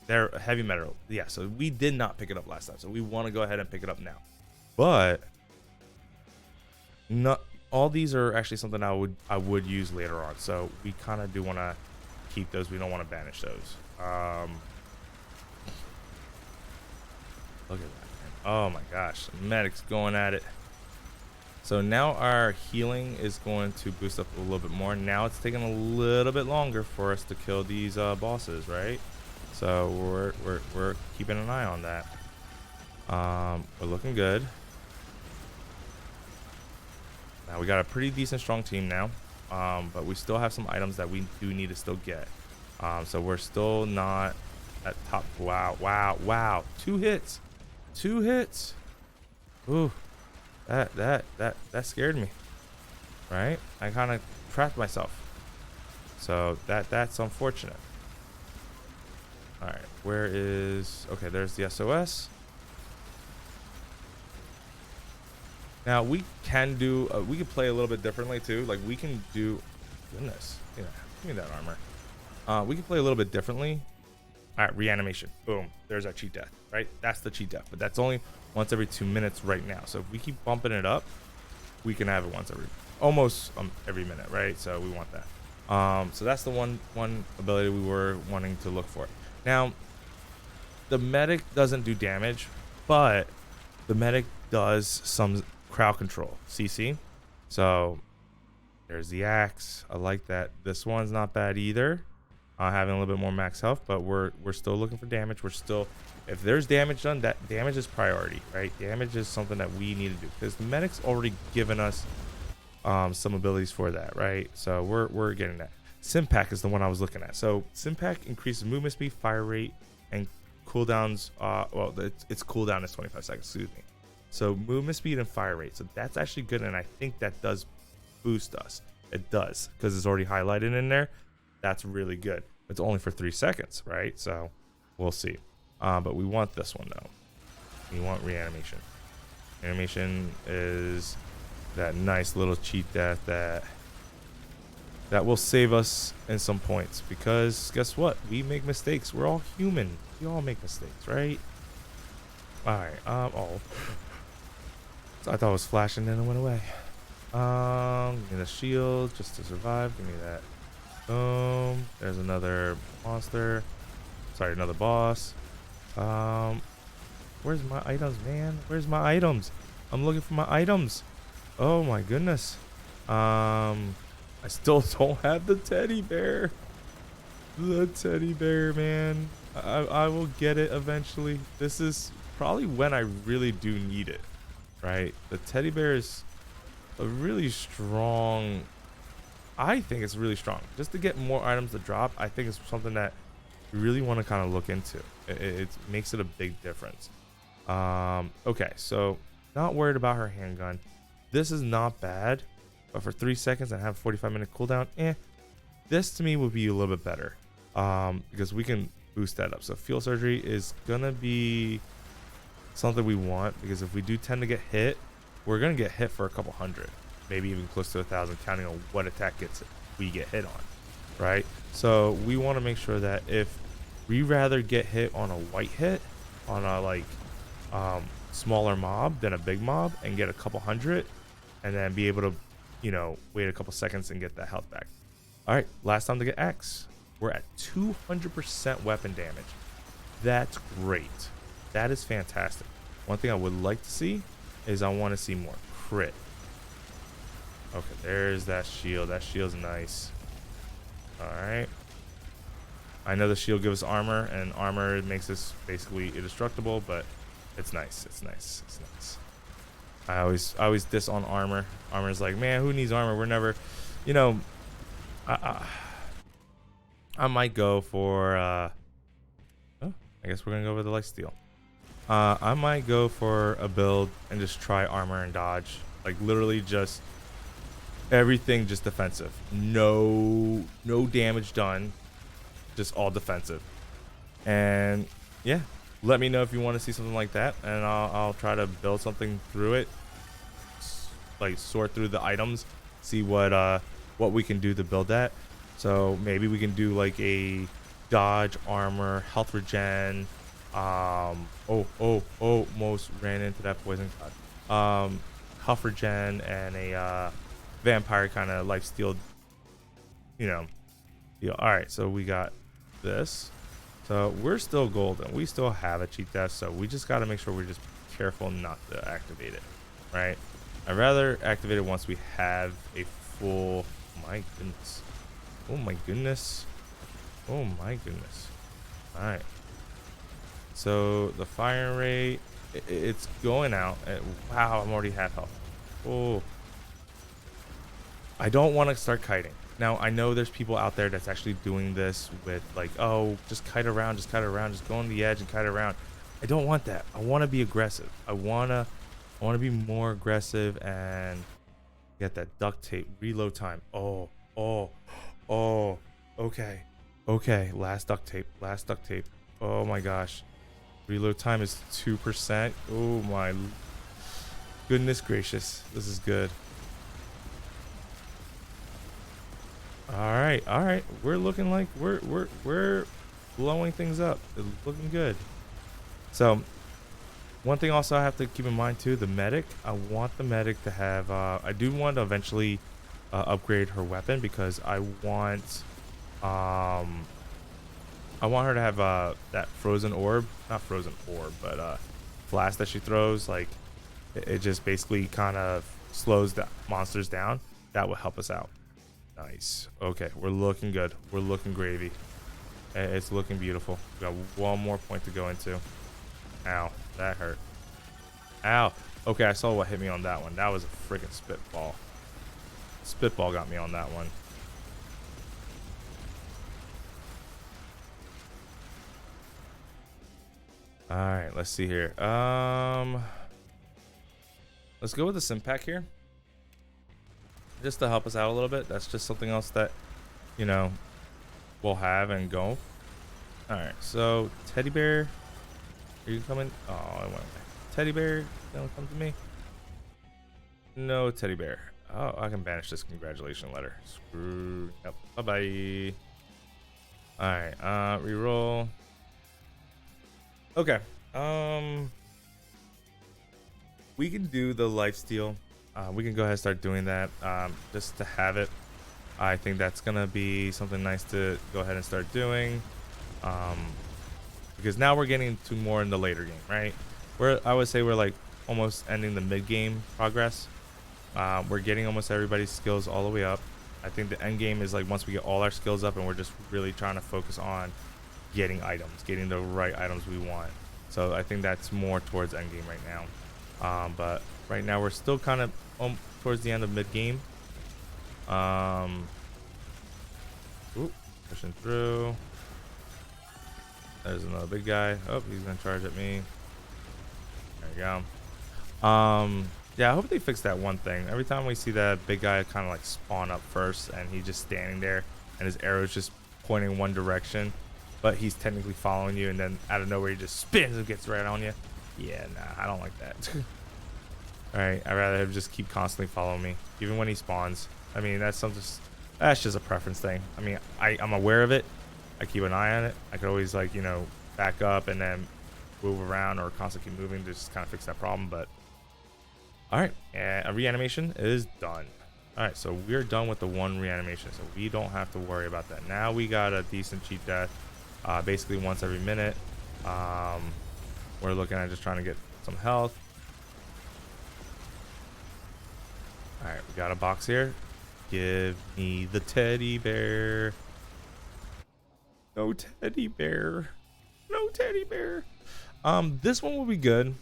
there, heavy metal. Yeah, so we did not pick it up last time, so we want to go ahead and pick it up now. But not all these are actually something I would use later on. So we kind of do want to keep those. We don't want to banish those. Look at that, man. Oh my gosh, medic's going at it. So now our healing is going to boost up a little bit more. Now it's taking a little bit longer for us to kill these bosses, right? So we're keeping an eye on that. We're looking good. Now we got a pretty decent strong team now, but we still have some items that we do need to still get. So we're still not at top. Wow. 2 hits. Ooh, that scared me, right? I kind of trapped myself. So that's unfortunate. All right, where is, okay, there's the SOS. Now we can do, we can play a little bit differently too. Like we can do, goodness, yeah, give me that armor. We can play a little bit differently. All right, reanimation, boom, there's our cheat death, right? That's the cheat death, but that's only once every 2 minutes right now. So if we keep bumping it up, we can have it almost every minute, right? So we want that. So that's the one ability we were wanting to look for. Now, the medic doesn't do damage, but the medic does some crowd control, CC. So there's the axe. I like that. This one's not bad either. Having a little bit more max health, but we're still looking for damage. We're still, if there's damage done, that damage is priority, right? Damage is something that we need to do because the medic's already given us some abilities for that, right? So we're getting that. Simpack is the one I was looking at. So Simpack increases movement speed, fire rate, and cooldowns. Well, its cooldown is 25 seconds. Excuse me. So movement speed and fire rate. So that's actually good, and I think that does boost us. It does because it's already highlighted in there. That's really good. It's only for 3 seconds, right? So we'll see. But we want this one though. We want reanimation. Animation is that nice little cheat death that will save us in some points, because guess what? We make mistakes. We're all human. We all make mistakes, right? All right. Oh, I thought it was flashing, then it went away. Give me the shield just to survive. Give me that. Boom. There's another monster. Sorry, another boss. Where's my items, man? Where's my items? I'm looking for my items. Oh my goodness. I still don't have the teddy bear. The teddy bear, man. I will get it eventually. This is probably when I really do need it, right? The teddy bear is a really strong. I think it's really strong. Just to get more items to drop, I think it's something that you really want to kind of look into. It makes it a big difference. Okay, so not worried about her handgun. This is not bad, but for 3 seconds and have a 45-minute cooldown, this to me would be a little bit better, because we can boost that up. So field surgery is gonna be something we want, because if we do tend to get hit, we're gonna get hit for a couple hundred, maybe even close to 1,000, counting on what attack we get hit on, right? So we want to make sure that if we rather get hit on a white hit on a like smaller mob than a big mob and get a couple hundred, and then be able to, you know, wait a couple seconds and get that health back. All right, last time to get X. We're at 200% weapon damage. That's great. That is fantastic. One thing I would like to see is I want to see more crit. Okay, there's that shield. That shield's nice. All right. I know the shield gives armor, and armor makes us basically indestructible, but it's nice. It's nice. It's nice. I always diss on armor. Armor's like, man, who needs armor? We're never, you know. I might go for. Oh, I guess we're gonna go with the lifesteal. I might go for a build and just try armor and dodge. Like literally just everything just defensive. No damage done. Just all defensive. And yeah, let me know if you want to see something like that, and I'll try to build something through it. Like sort through the items, see what we can do to build that. So maybe we can do like a dodge, armor, health regen. Almost ran into that poison cloud. Health regen and a vampire kind of life steal, you know, deal. All right, so we got this. So we're still golden. We still have a cheat death, so we just got to make sure we're just careful not to activate it, right? I'd rather activate it once we have a full. My goodness. Oh my goodness. Oh my goodness. All right. So the fire rate, it's going out. Wow, I'm already half health. Oh. I don't want to start kiting. Now, I know there's people out there that's actually doing this with like, oh, just kite around, just go on the edge and kite around. I don't want that. I want to be aggressive. I want to be more aggressive and get that duct tape reload time. Oh, okay. Last duct tape. Oh my gosh. Reload time is 2%. Oh my goodness gracious. This is good. All right. We're looking like we're blowing things up. It's looking good. So one thing also I have to keep in mind too, the medic. I want the medic to have. I do want to eventually upgrade her weapon, because I want her to have that frozen orb, not frozen orb, but flash that she throws. Like it just basically kind of slows the monsters down. That will help us out. Nice. Okay, we're looking good. We're looking gravy. It's looking beautiful. We got one more point to go into. Ow, that hurt. Ow. Okay, I saw what hit me on that one. That was a freaking spitball. Spitball got me on that one. All right, let's see here. Let's go with the sim pack here, just to help us out a little bit. That's just something else that, you know, we'll have and go. All right, so teddy bear, Are you coming? Oh, I went away. Teddy bear, don't come to me. No teddy bear. Oh, I can banish this congratulation letter. Screw. Yep. Bye bye. All right. Reroll. Okay. We can do the lifesteal. We can go ahead and start doing that. Just to have it. I think that's gonna be something nice to go ahead and start doing. Because now we're getting to more in the later game, right? I would say we're like almost ending the mid game progress. We're getting almost everybody's skills all the way up. I think the end game is like once we get all our skills up and we're just really trying to focus on getting items, getting the right items we want. So I think that's more towards end game right now. But right now we're still kind of towards the end of mid game. Ooh, pushing through. There's another big guy. Oh, he's gonna charge at me. There we go. Yeah, I hope they fix that one thing. Every time we see that big guy kind of like spawn up first and he's just standing there and his arrow's just pointing one direction, but he's technically following you, and then out of nowhere he just spins and gets right on you. Yeah, nah, I don't like that. Alright, I'd rather him just keep constantly following me, even when he spawns. I mean, that's just a preference thing. I mean, I'm aware of it. I keep an eye on it. I could always, like, you know, back up and then move around or constantly keep moving to just kind of fix that problem. But all right, and a reanimation is done. All right, so we're done with the one reanimation, so we don't have to worry about that. Now we got a decent cheat death, basically once every minute. We're looking at just trying to get some health. All right, we got a box here. Give me the teddy bear. No teddy bear. No teddy bear. This one will be good,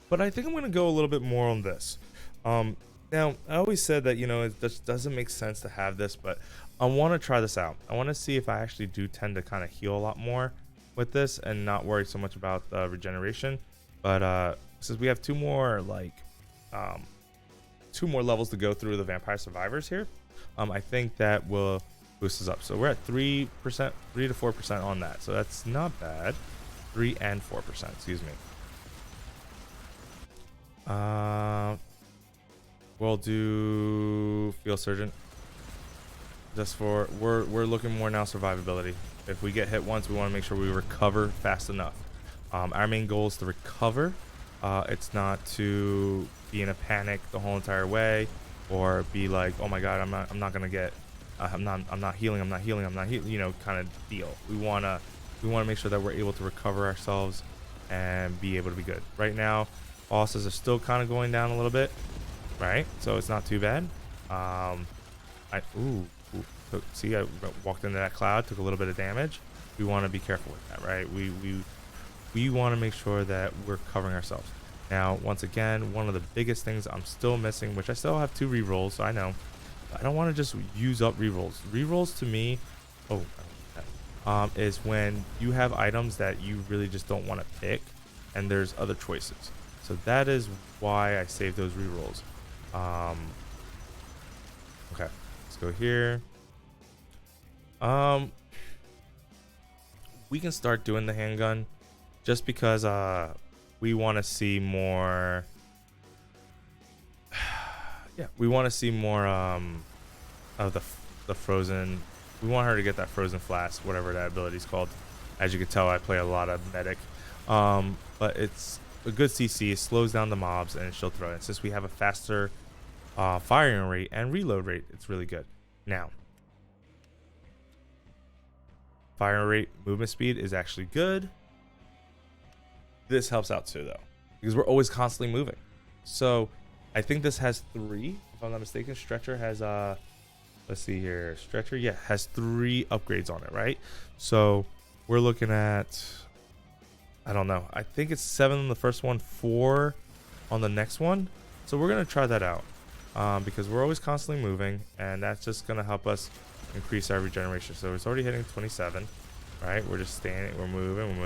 but I think I'm going to go a little bit more on this. Now, I always said that, you know, it just doesn't make sense to have this, but I want to try this out. I want to see if I actually do tend to kind of heal a lot more with this and not worry so much about the regeneration. But since we have two more levels to go through the Vampire Survivors here, I think that will boost us up. So we're at 3%, 3 to 4% on that. So that's not bad. 3 and 4%, excuse me. We'll do Field Surgeon. Just for we're looking more now survivability. If we get hit once, we want to make sure we recover fast enough. Our main goal is to recover. It's not to be in a panic the whole entire way, or be like, oh my god, I'm not gonna get, I'm not healing, you know, kind of deal. We wanna make sure that we're able to recover ourselves and be able to be good. Right now, bosses are still kind of going down a little bit, right? So it's not too bad. See, I walked into that cloud, took a little bit of damage. We want to be careful with that, right? We want to make sure that we're covering ourselves. Now, once again, one of the biggest things I'm still missing, which I still have 2 rerolls, so I know. I don't want to just use up rerolls. Rerolls to me, is when you have items that you really just don't want to pick, and there's other choices. So that is why I save those rerolls. Okay, let's go here. We can start doing the handgun just because we want to see more. Yeah, we want to see more of the frozen. We want her to get that frozen flask, whatever that ability is called. As you can tell, I play a lot of medic, but it's a good CC. It slows down the mobs and she'll throw it. Since we have a faster firing rate and reload rate, it's really good. Now, firing rate, movement speed is actually good. This helps out too, though, because we're always constantly moving. So I think this has 3, if I'm not mistaken. Stretcher has let's see here. Stretcher, yeah, has 3 upgrades on it, right? So we're looking at, I don't know, I think it's 7 on the first one, 4 on the next one. So we're gonna try that out, because we're always constantly moving, and that's just gonna help us increase our regeneration. So it's already hitting 27, right? We're just standing, we're moving,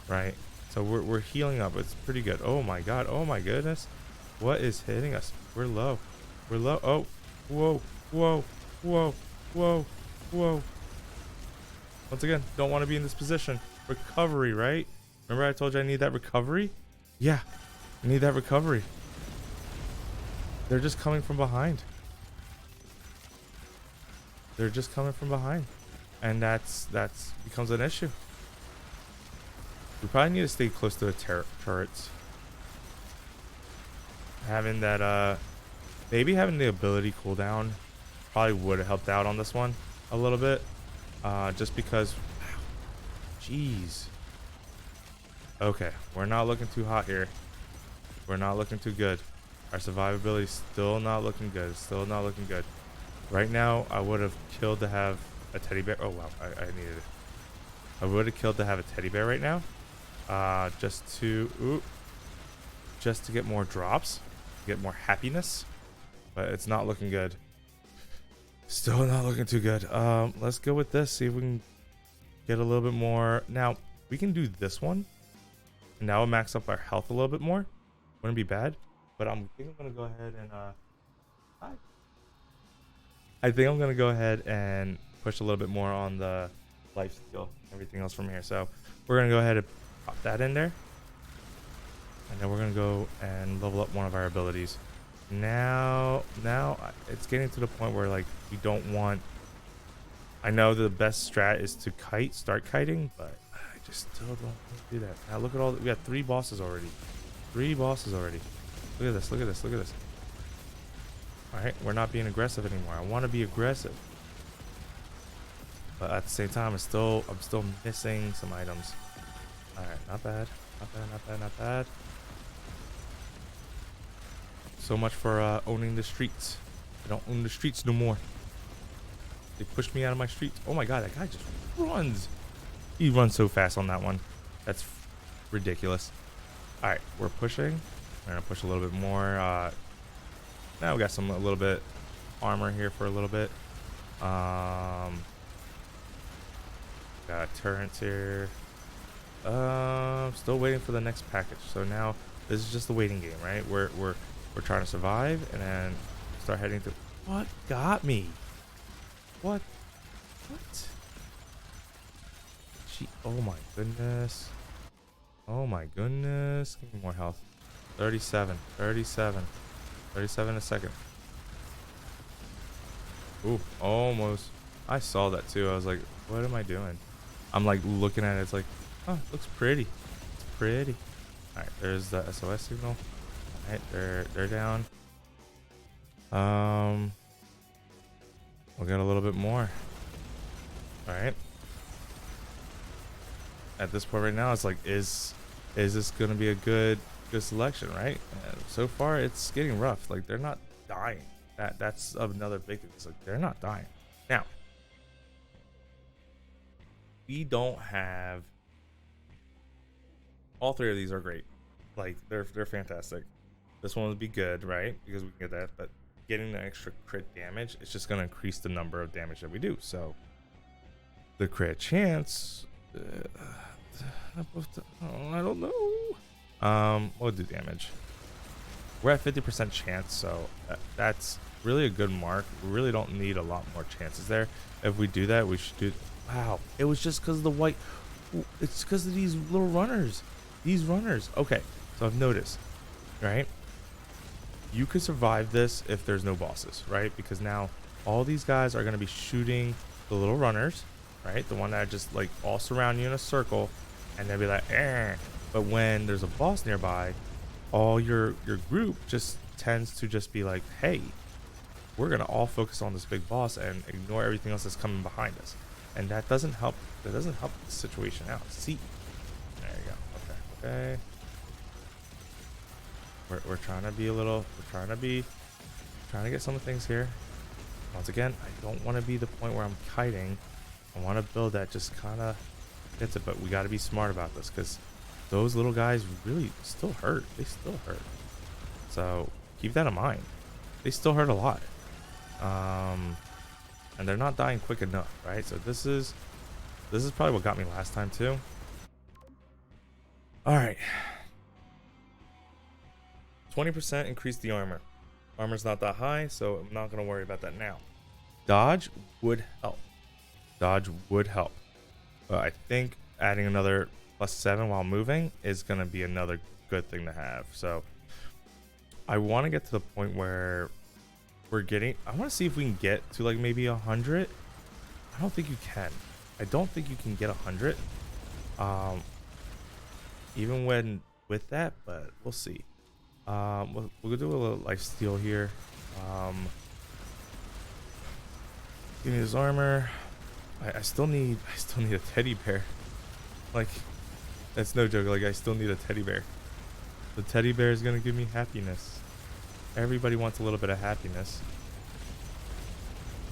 right? So we're healing up. It's pretty good. Oh my god, oh my goodness, what is hitting us? We're low. Oh, whoa. Once again, don't want to be in this position. recovery, right? Remember I told you I need that recovery? Yeah, I need that recovery. They're just coming from behind. They're just coming from behind. And that's becomes an issue. We probably need to stay close to the turrets. Having that, maybe having the ability cooldown probably would have helped out on this one a little bit. Just because, wow, jeez. Okay, we're not looking too hot here. We're not looking too good. Our survivability still not looking good. Still not looking good. Right now, I would have killed to have a teddy bear. Oh wow, I needed it. I would have killed to have a teddy bear right now. Just to get more drops, get more happiness. But it's not looking good. Still not looking too good. Let's go with this. See if we can get a little bit more. Now we can do this one. And now we'll max up our health a little bit more. Wouldn't be bad. But I think I'm gonna go ahead and I think I'm gonna go ahead and push a little bit more on the life skill, everything else from here. So we're gonna go ahead and pop that in there, and then we're gonna go and level up one of our abilities. Now it's getting to the point where like we don't want. I know the best strat is to start kiting, but I just still don't want to do that. Now look at all. We got 3 bosses already. 3 bosses already. Look at this. Look at this. Look at this. All right, we're not being aggressive anymore. I want to be aggressive, but at the same time, I'm still missing some items. All right, not bad. Not bad. Not bad. Not bad. So much for owning the streets. I don't own the streets no more. They pushed me out of my streets. Oh my god, that guy just runs. He runs so fast on that one. That's ridiculous. All right, we're pushing. We're gonna push a little bit more. Now we got a little bit armor here for a little bit. Got turrets here. Still waiting for the next package. So now this is just the waiting game, right? We're trying to survive and then start heading to. What got me? What? Oh my goodness. Oh my goodness. Give me more health. 37 a second. Ooh, almost. I saw that too. I was like, what am I doing? I'm like looking at it. It's like, oh, it looks pretty. It's pretty. All right, there's the SOS signal. All right, they're down. We'll get a little bit more. All right. At this point right now, it's like, is this gonna be a good selection, right? And so far, it's getting rough. Like they're not dying. That's another big thing. It's like they're not dying. Now, we don't have. All 3 of these are great. Like they're fantastic. This one would be good, right? Because we can get that, but getting the extra crit damage, it's just gonna increase the number of damage that we do. So the crit chance, I don't know. We'll do damage. We're at 50% chance, so that's really a good mark. We really don't need a lot more chances there. If we do that, we should do. Wow, it was just because of the white. It's because of these little runners. These runners. Okay, so I've noticed, right? You could survive this if there's no bosses, right? Because now all these guys are going to be shooting the little runners, right? The one that just like all surround you in a circle, and they'll be like, eh. But when there's a boss nearby, all your group just tends to just be like, hey, we're going to all focus on this big boss and ignore everything else that's coming behind us. And that doesn't help. That doesn't help the situation out. See, there you go. Okay. We're trying to be a little. We're trying to get some things here. Once again, I don't want to be the point where I'm kiting. I want to build that just kind of gets it, but we got to be smart about this because those little guys really still hurt. They still hurt. So keep that in mind. They still hurt a lot. And they're not dying quick enough, right? So this is probably what got me last time too. All right. 20% increase the armor. Armor's not that high, so I'm not going to worry about that now. Dodge would help. Dodge would help. But I think adding another +7 while moving is going to be another good thing to have. So I want to get to the point where I want to see if we can get to like maybe 100. I don't think you can. I don't think you can get 100. Even with that, but we'll see. We'll do a little life steal here. Give me this armor. I still need a teddy bear. Like, that's no joke. Like, I still need a teddy bear. The teddy bear is gonna give me happiness. Everybody wants a little bit of happiness.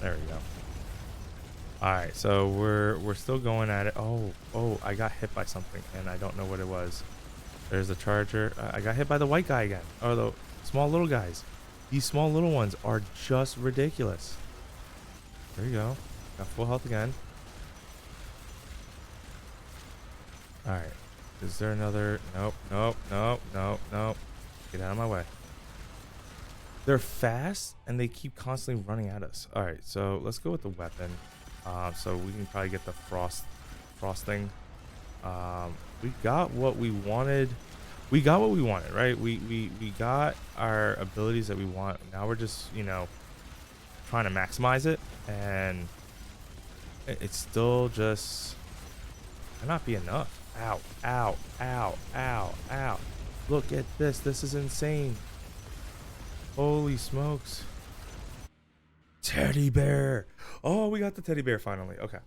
There we go. All right, so we're still going at it. Oh, I got hit by something and I don't know what it was. There's the charger. I got hit by the white guy again. Or the small little guys. These small little ones are just ridiculous. There you go. Got full health again. All right. Is there another? Nope. Get out of my way. They're fast and they keep constantly running at us. All right, so let's go with the weapon. So we can probably get the frosting. We got what we wanted. We got what we wanted, right? We got our abilities that we want. Now we're just, trying to maximize it, and it's still just cannot be enough. Ow. Look at this. This is insane. Holy smokes. Teddy bear. Oh, we got the teddy bear finally. Okay.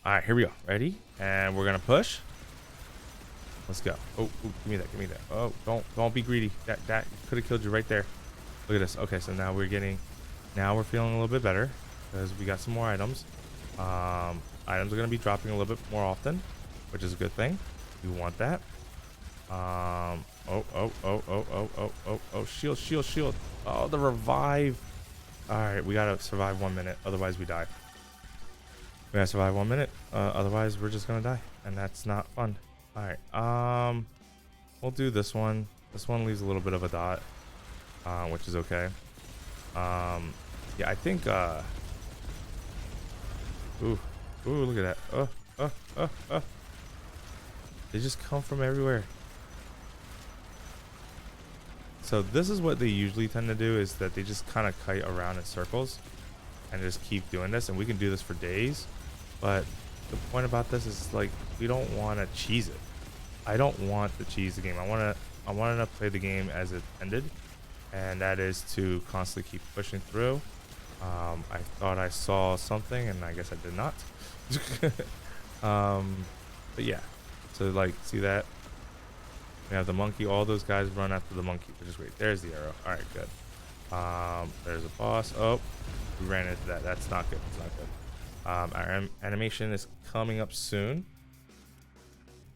All right, here we go. Ready? And we're gonna push. Let's go. Oh, give me that. Oh, don't be greedy. That could have killed you right there. Look at this. Okay, so now we're feeling a little bit better because we got some more items. Items are gonna be dropping a little bit more often, which is a good thing. We want that. Oh, shield. Oh, the revive. All right, we gotta survive 1 minute, otherwise we die. We gotta survive 1 minute, otherwise we're just gonna die, and that's not fun. All right, we'll do this one. This one leaves a little bit of a dot, which is okay. Yeah, I think ooh, look at that. They just come from everywhere. So this is what they usually tend to do, is that they just kind of kite around in circles and just keep doing this, and we can do this for days. But the point about this is, like, we don't want to cheese it. I don't want to cheese the game. I want to play the game as it ended, and that is to constantly keep pushing through. I thought I saw something, and I guess I did not. But yeah, so like, see that? We have the monkey. All those guys run after the monkey, which is great. There's the arrow. All right, good. There's a boss. Oh, we ran into that. That's not good. It's not good. Our animation is coming up soon.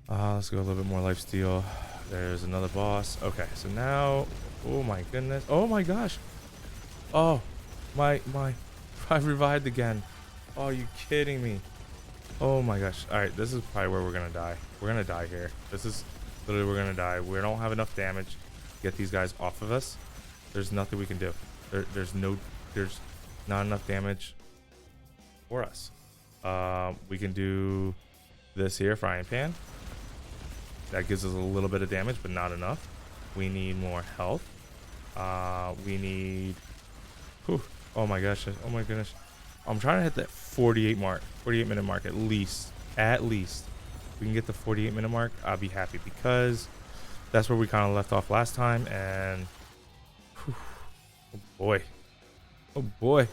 Let's go a little bit more life steal. There's another boss. Okay, so now, oh my goodness. Oh my gosh. Oh, my, I revived again. Oh, you kidding me? Oh my gosh. All right, this is probably where we're gonna die. We're gonna die here. This is literally, we're gonna die. We don't have enough damage to get these guys off of us. There's nothing we can do. There's not enough damage for us. We can do this here, frying pan. That gives us a little bit of damage, but not enough. We need more health. We need, whew, oh my gosh, oh my goodness. I'm trying to hit that 48 minute mark at least. We can get the 48 minute mark, I'll be happy, because that's where we kind of left off last time. And whew, oh boy.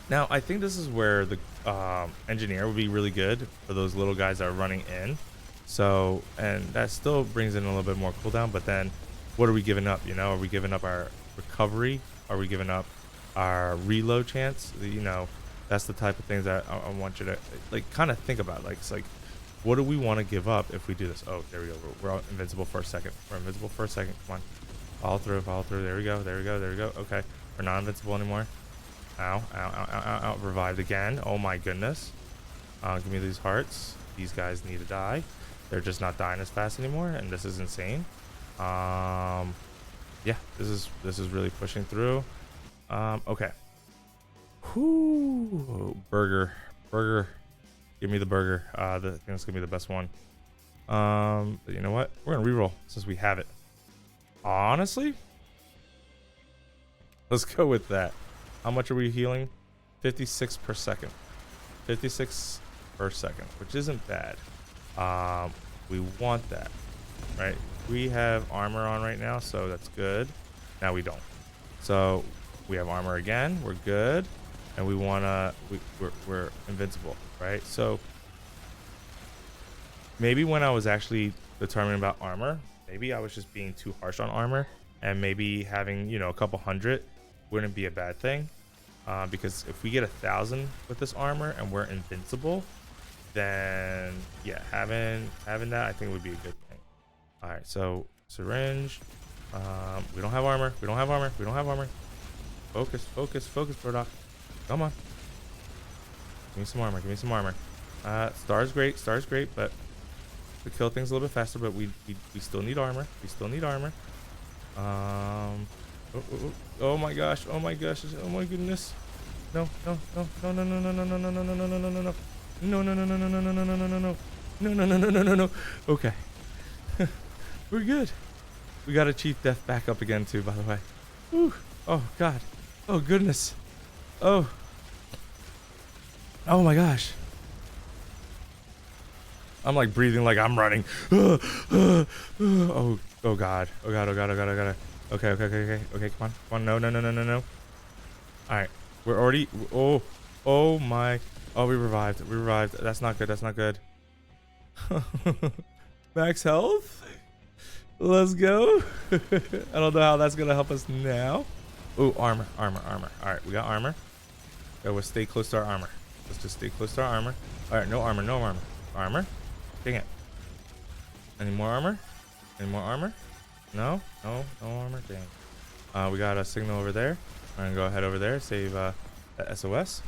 Now I think this is where the engineer would be really good for those little guys that are running in. So, and that still brings in a little bit more cooldown, but then what are we giving up? Are we giving up our recovery? Are we giving up our reload chance? That's the type of things that I want you to, like, kind of think about. Like, it's like, what do we want to give up if we do this? Oh, there we go. We're invincible for a second. Come on. Follow through. There we go. Okay. We're not invincible anymore. Ow. Revived again. Oh my goodness. Give me these hearts. These guys need to die. They're just not dying as fast anymore, and this is insane. Yeah, this is really pushing through. Okay. Whoo, burger Burger. Give me the burger. I think it's gonna be the best one. But you know what? We're gonna reroll since we have it. Honestly, let's go with that. How much are we healing? 56 per second. 56 per second, which isn't bad. We want that, right? We have armor on right now, so that's good. Now we don't. So we have armor again. We're good, and we wanna. We're invincible, right? So maybe when I was actually determining about armor, maybe I was just being too harsh on armor, and maybe having a couple hundred wouldn't be a bad thing. Because if we get 1,000 with this armor and we're invincible, then yeah, having that I think would be a good thing. All right, so syringe. We don't have armor. We don't have armor. We don't have armor. Focus, focus, focus, Burdock. Come on. Give me some armor. Give me some armor. Star's great. Star's great, but to kill things a little bit faster. But we still need armor. We still need armor. Oh my gosh. Oh my gosh. Oh my goodness. No, no, no, no, no, no, no, no, no, no, no, no, no, no, no, no. No, no, no, no, no, no, no, no, no, no, no, no. No, no, no, no, no, no, no. Okay. We're good. We got a chief death back up again too, by the way. Whew. Oh god. Oh goodness. Oh. Oh my gosh. I'm like breathing like I'm running. Oh god. Oh god. Oh god. Oh god. Oh god. Oh god. Okay, okay, okay, okay. Okay, come on. Come on. No, no, no, no, no, no. Alright. We're already oh my. Oh, we revived. We revived. That's not good. That's not good. Max health. Let's go. I don't know how that's gonna help us now. Oh, armor, armor, armor. All right, we got armor. Okay, we'll stay close to our armor. Let's just stay close to our armor. All right, no armor, no armor. Armor. Dang it. Any more armor? Any more armor? No, no, no armor. Dang. We got a signal over there. I'm gonna go ahead over there, save the SOS.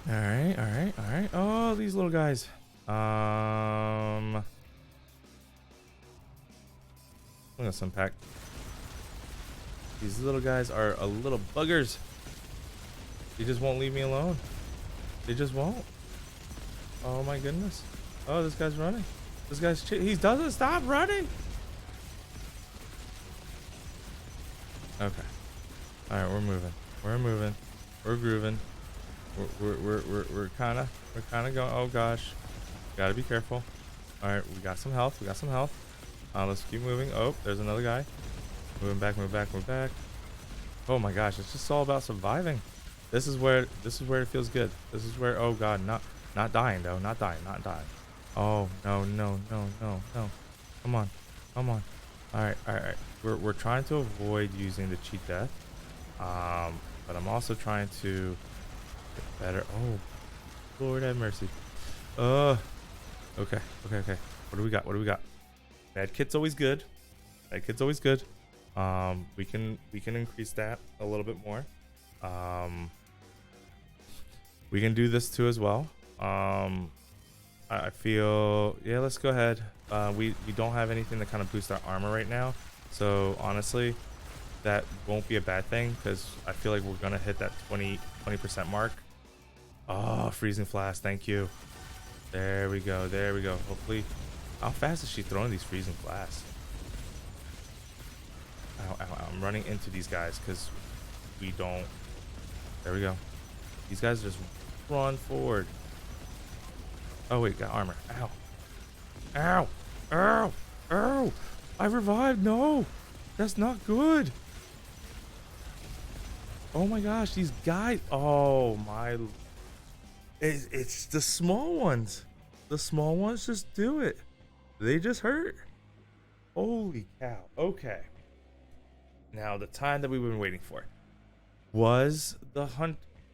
All right, all right, all right. Oh, these little guys. Look at some pack. These little guys are a little buggers. They just won't leave me alone. They just won't. Oh my goodness. Oh, this guy's running. This guy's he doesn't stop running. Okay. All right, we're moving. We're moving. We're grooving. We're kind of going. Oh gosh. Gotta be careful. All right, we got some health. We got some health. Let's keep moving. Oh, there's another guy. Moving back, move back, move back. Oh my gosh, it's just all about surviving. This is where it feels good. This is where, oh god, not dying though, not dying. Oh no, no, no, no, no. Come on, come on. All right, all right, all right. We're trying to avoid using the cheat death, but I'm also trying to get better. Oh, Lord have mercy. Okay, okay, okay. What do we got? What do we got? Med kit's always good. Med kit's always good. We can increase that a little bit more. We can do this too as well. I feel, yeah, let's go ahead. We don't have anything to kind of boost our armor right now, so honestly that won't be a bad thing because I feel like we're gonna hit that 20% mark. Oh, freezing flash, thank you. There we go, there we go. Hopefully, how fast is she throwing these freezing flasks? Ow, ow, ow. I'm running into these guys because we don't. There we go. These guys just run forward. Oh wait, got armor. Ow. Ow. Ow. Ow. I revived. No. That's not good. Oh my gosh, these guys. Oh my. It's the small ones. The small ones just do it. They just hurt. Holy cow. Okay. Now the time that we've been waiting for. Was the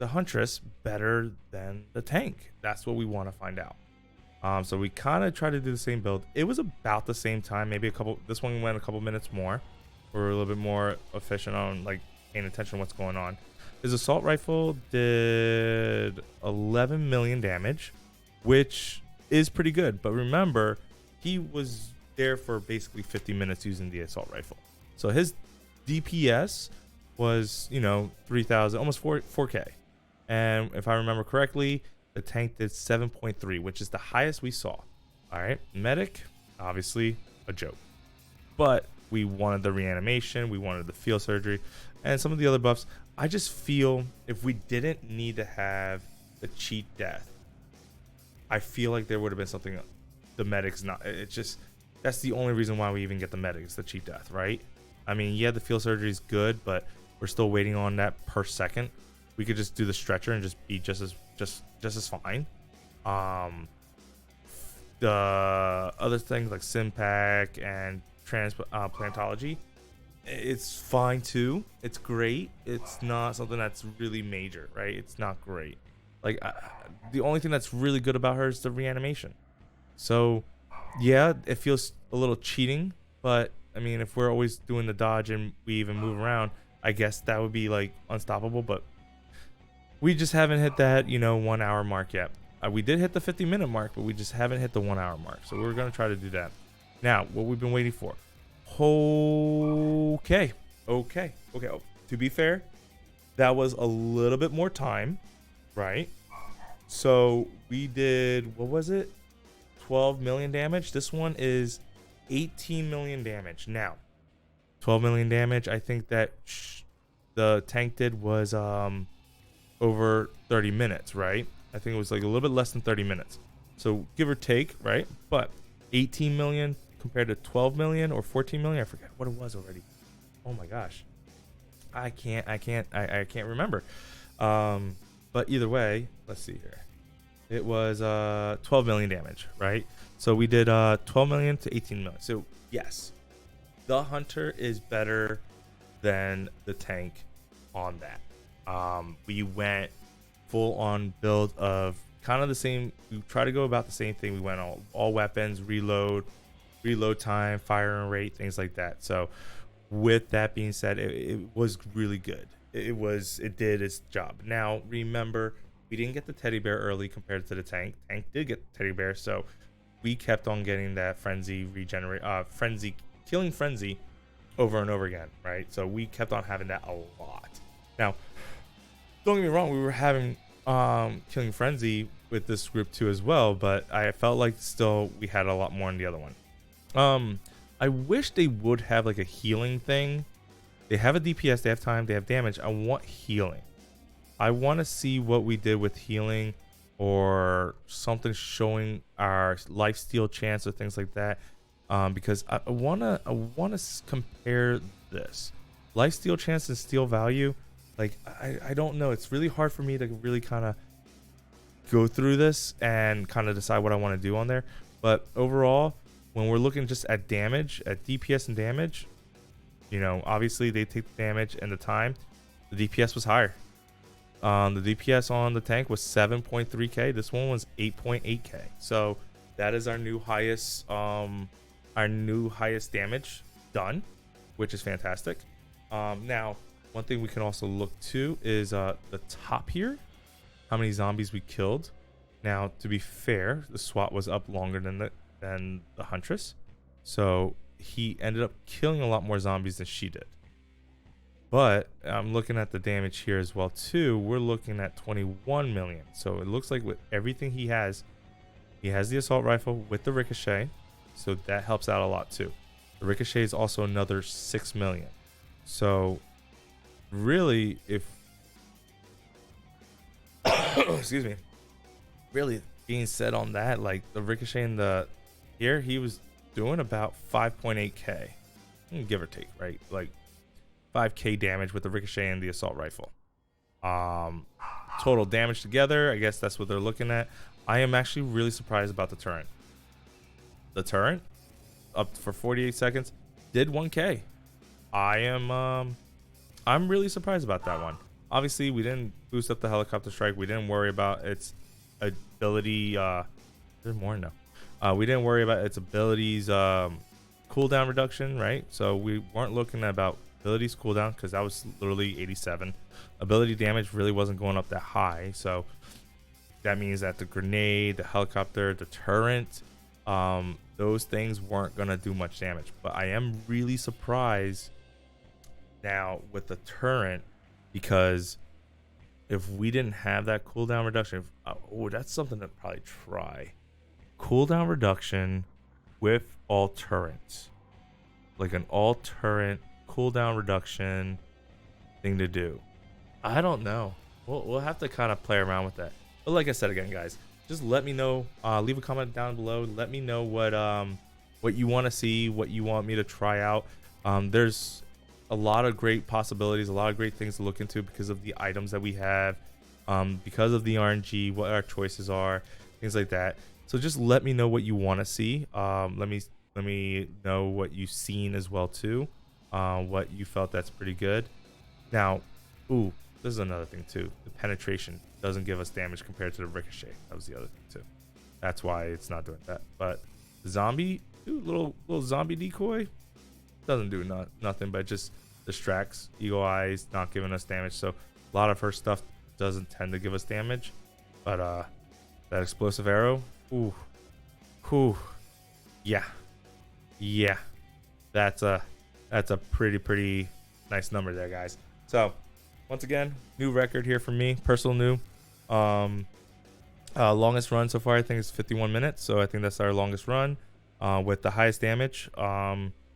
huntress better than the tank? That's what we want to find out. So we kind of try to do the same build. It was about the same time, maybe this one went a couple minutes more. We're a little bit more efficient on like paying attention to what's going on. His assault rifle did 11 million damage, which is pretty good. But remember, he was there for basically 50 minutes using the assault rifle. So his DPS was, 3,000, almost 4K. And if I remember correctly, the tank did 7.3, which is the highest we saw. All right, medic, obviously a joke, but we wanted the reanimation, we wanted the field surgery, and some of the other buffs. I just feel if we didn't need to have the cheat death, I feel like there would have been something. The medic's not. It's just that's the only reason why we even get the medics, the cheat death, right? I mean, yeah, the field surgery is good, but we're still waiting on that per second. We could just do the stretcher and just be just as fine. The other things like Simpac and transplantology, it's fine too. It's great. It's not something that's really major, right? It's not great. Like the only thing that's really good about her is the reanimation. So yeah, it feels a little cheating, but I mean, if we're always doing the dodge and we even move around, I guess that would be like unstoppable. But we just haven't hit that 1 hour mark yet. We did hit the 50-minute mark, but we just haven't hit the 1 hour mark. So we're gonna try to do that. Now, what we've been waiting for. Okay. Oh, to be fair, that was a little bit more time, right? So we did, what was it? 12 million damage. This one is 18 million damage. Now, 12 million damage. I think that the tank did was over 30 minutes, right? I think it was like a little bit less than 30 minutes. So give or take, right? But 18 million compared to 12 million or 14 million. I forget what it was already. Oh my gosh. I can't remember. But either way, let's see here. It was 12 million damage, right? So we did 12 million to 18 million. So yes, the hunter is better than the tank on that. We went full on build of kind of the same. We try to go about the same thing. We went all weapons, reload time, firing rate, things like that. So with that being said, it was really good. It did its job. Now remember, we didn't get the teddy bear early compared to the tank. Tank did get the teddy bear, so we kept on getting that killing frenzy over and over again, right? So we kept on having that a lot. Now, don't get me wrong, we were having killing frenzy with this group too as well, but I felt like still we had a lot more in the other one. I wish they would have like a healing thing. They have a DPS, they have time, they have damage. I want healing. I want to see what we did with healing or something showing our lifesteal chance or things like that. Because I wanna compare this lifesteal chance and steal value. Like I don't know. It's really hard for me to really kind of go through this and kind of decide what I want to do on there. But overall, when we're looking just at damage, at DPS and damage, obviously they take the damage and the time. The DPS was higher. The DPS on the tank was 7.3k. This one was 8.8k. So that is our new highest damage done, which is fantastic. Now, one thing we can also look to is the top here, how many zombies we killed. Now, to be fair, the SWAT was up longer than the Huntress, so he ended up killing a lot more zombies than she did. But I'm looking at the damage here as well too. We're looking at 21 million. So it looks like with everything he has the assault rifle with the ricochet, so that helps out a lot too. The ricochet is also another 6 million. So really, if excuse me, really being said on that, like the ricochet in the here, he was doing about 5.8k, give or take, right? Like 5k damage with the ricochet and the assault rifle. Total damage together, I guess that's what they're looking at. I am actually really surprised about the turret. The turret up for 48 seconds did 1k. I'm really surprised about that one. Obviously, we didn't boost up the helicopter strike. We didn't worry about its ability. There's more now. We didn't worry about its abilities cooldown reduction, right? So we weren't looking at about abilities cooldown because that was literally 87. Ability damage really wasn't going up that high. So that means that the grenade, the helicopter, the turret, those things weren't gonna do much damage. But I am really surprised now with the turret, because if we didn't have that cooldown reduction, oh, that's something to probably try. Cooldown reduction with all turrets, like an all turret cooldown reduction thing to do. I don't know. We'll have to kind of play around with that. But like I said again, guys, just let me know. Leave a comment down below. Let me know what you want to see, what you want me to try out. There's a lot of great possibilities, a lot of great things to look into because of the items that we have, because of the RNG, what our choices are, things like that. So just let me know what you want to see. Let me know what you've seen as well too. What you felt that's pretty good. Now, ooh, this is another thing too. The penetration doesn't give us damage compared to the ricochet. That was the other thing too. That's why it's not doing that. But zombie, dude, little zombie decoy doesn't do nothing, but just distracts. Eagle eyes, not giving us damage. So a lot of her stuff doesn't tend to give us damage. But that explosive arrow, ooh, yeah, that's a pretty nice number there, guys. So once again, new record here for me, personal new. Longest run so far I think is 51 minutes, so I think that's our longest run, with the highest damage,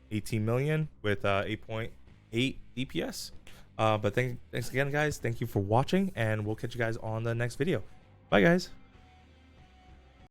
18 million with 8.8 DPS. But thanks again, guys. Thank you for watching, and we'll catch you guys on the next video. Bye, guys.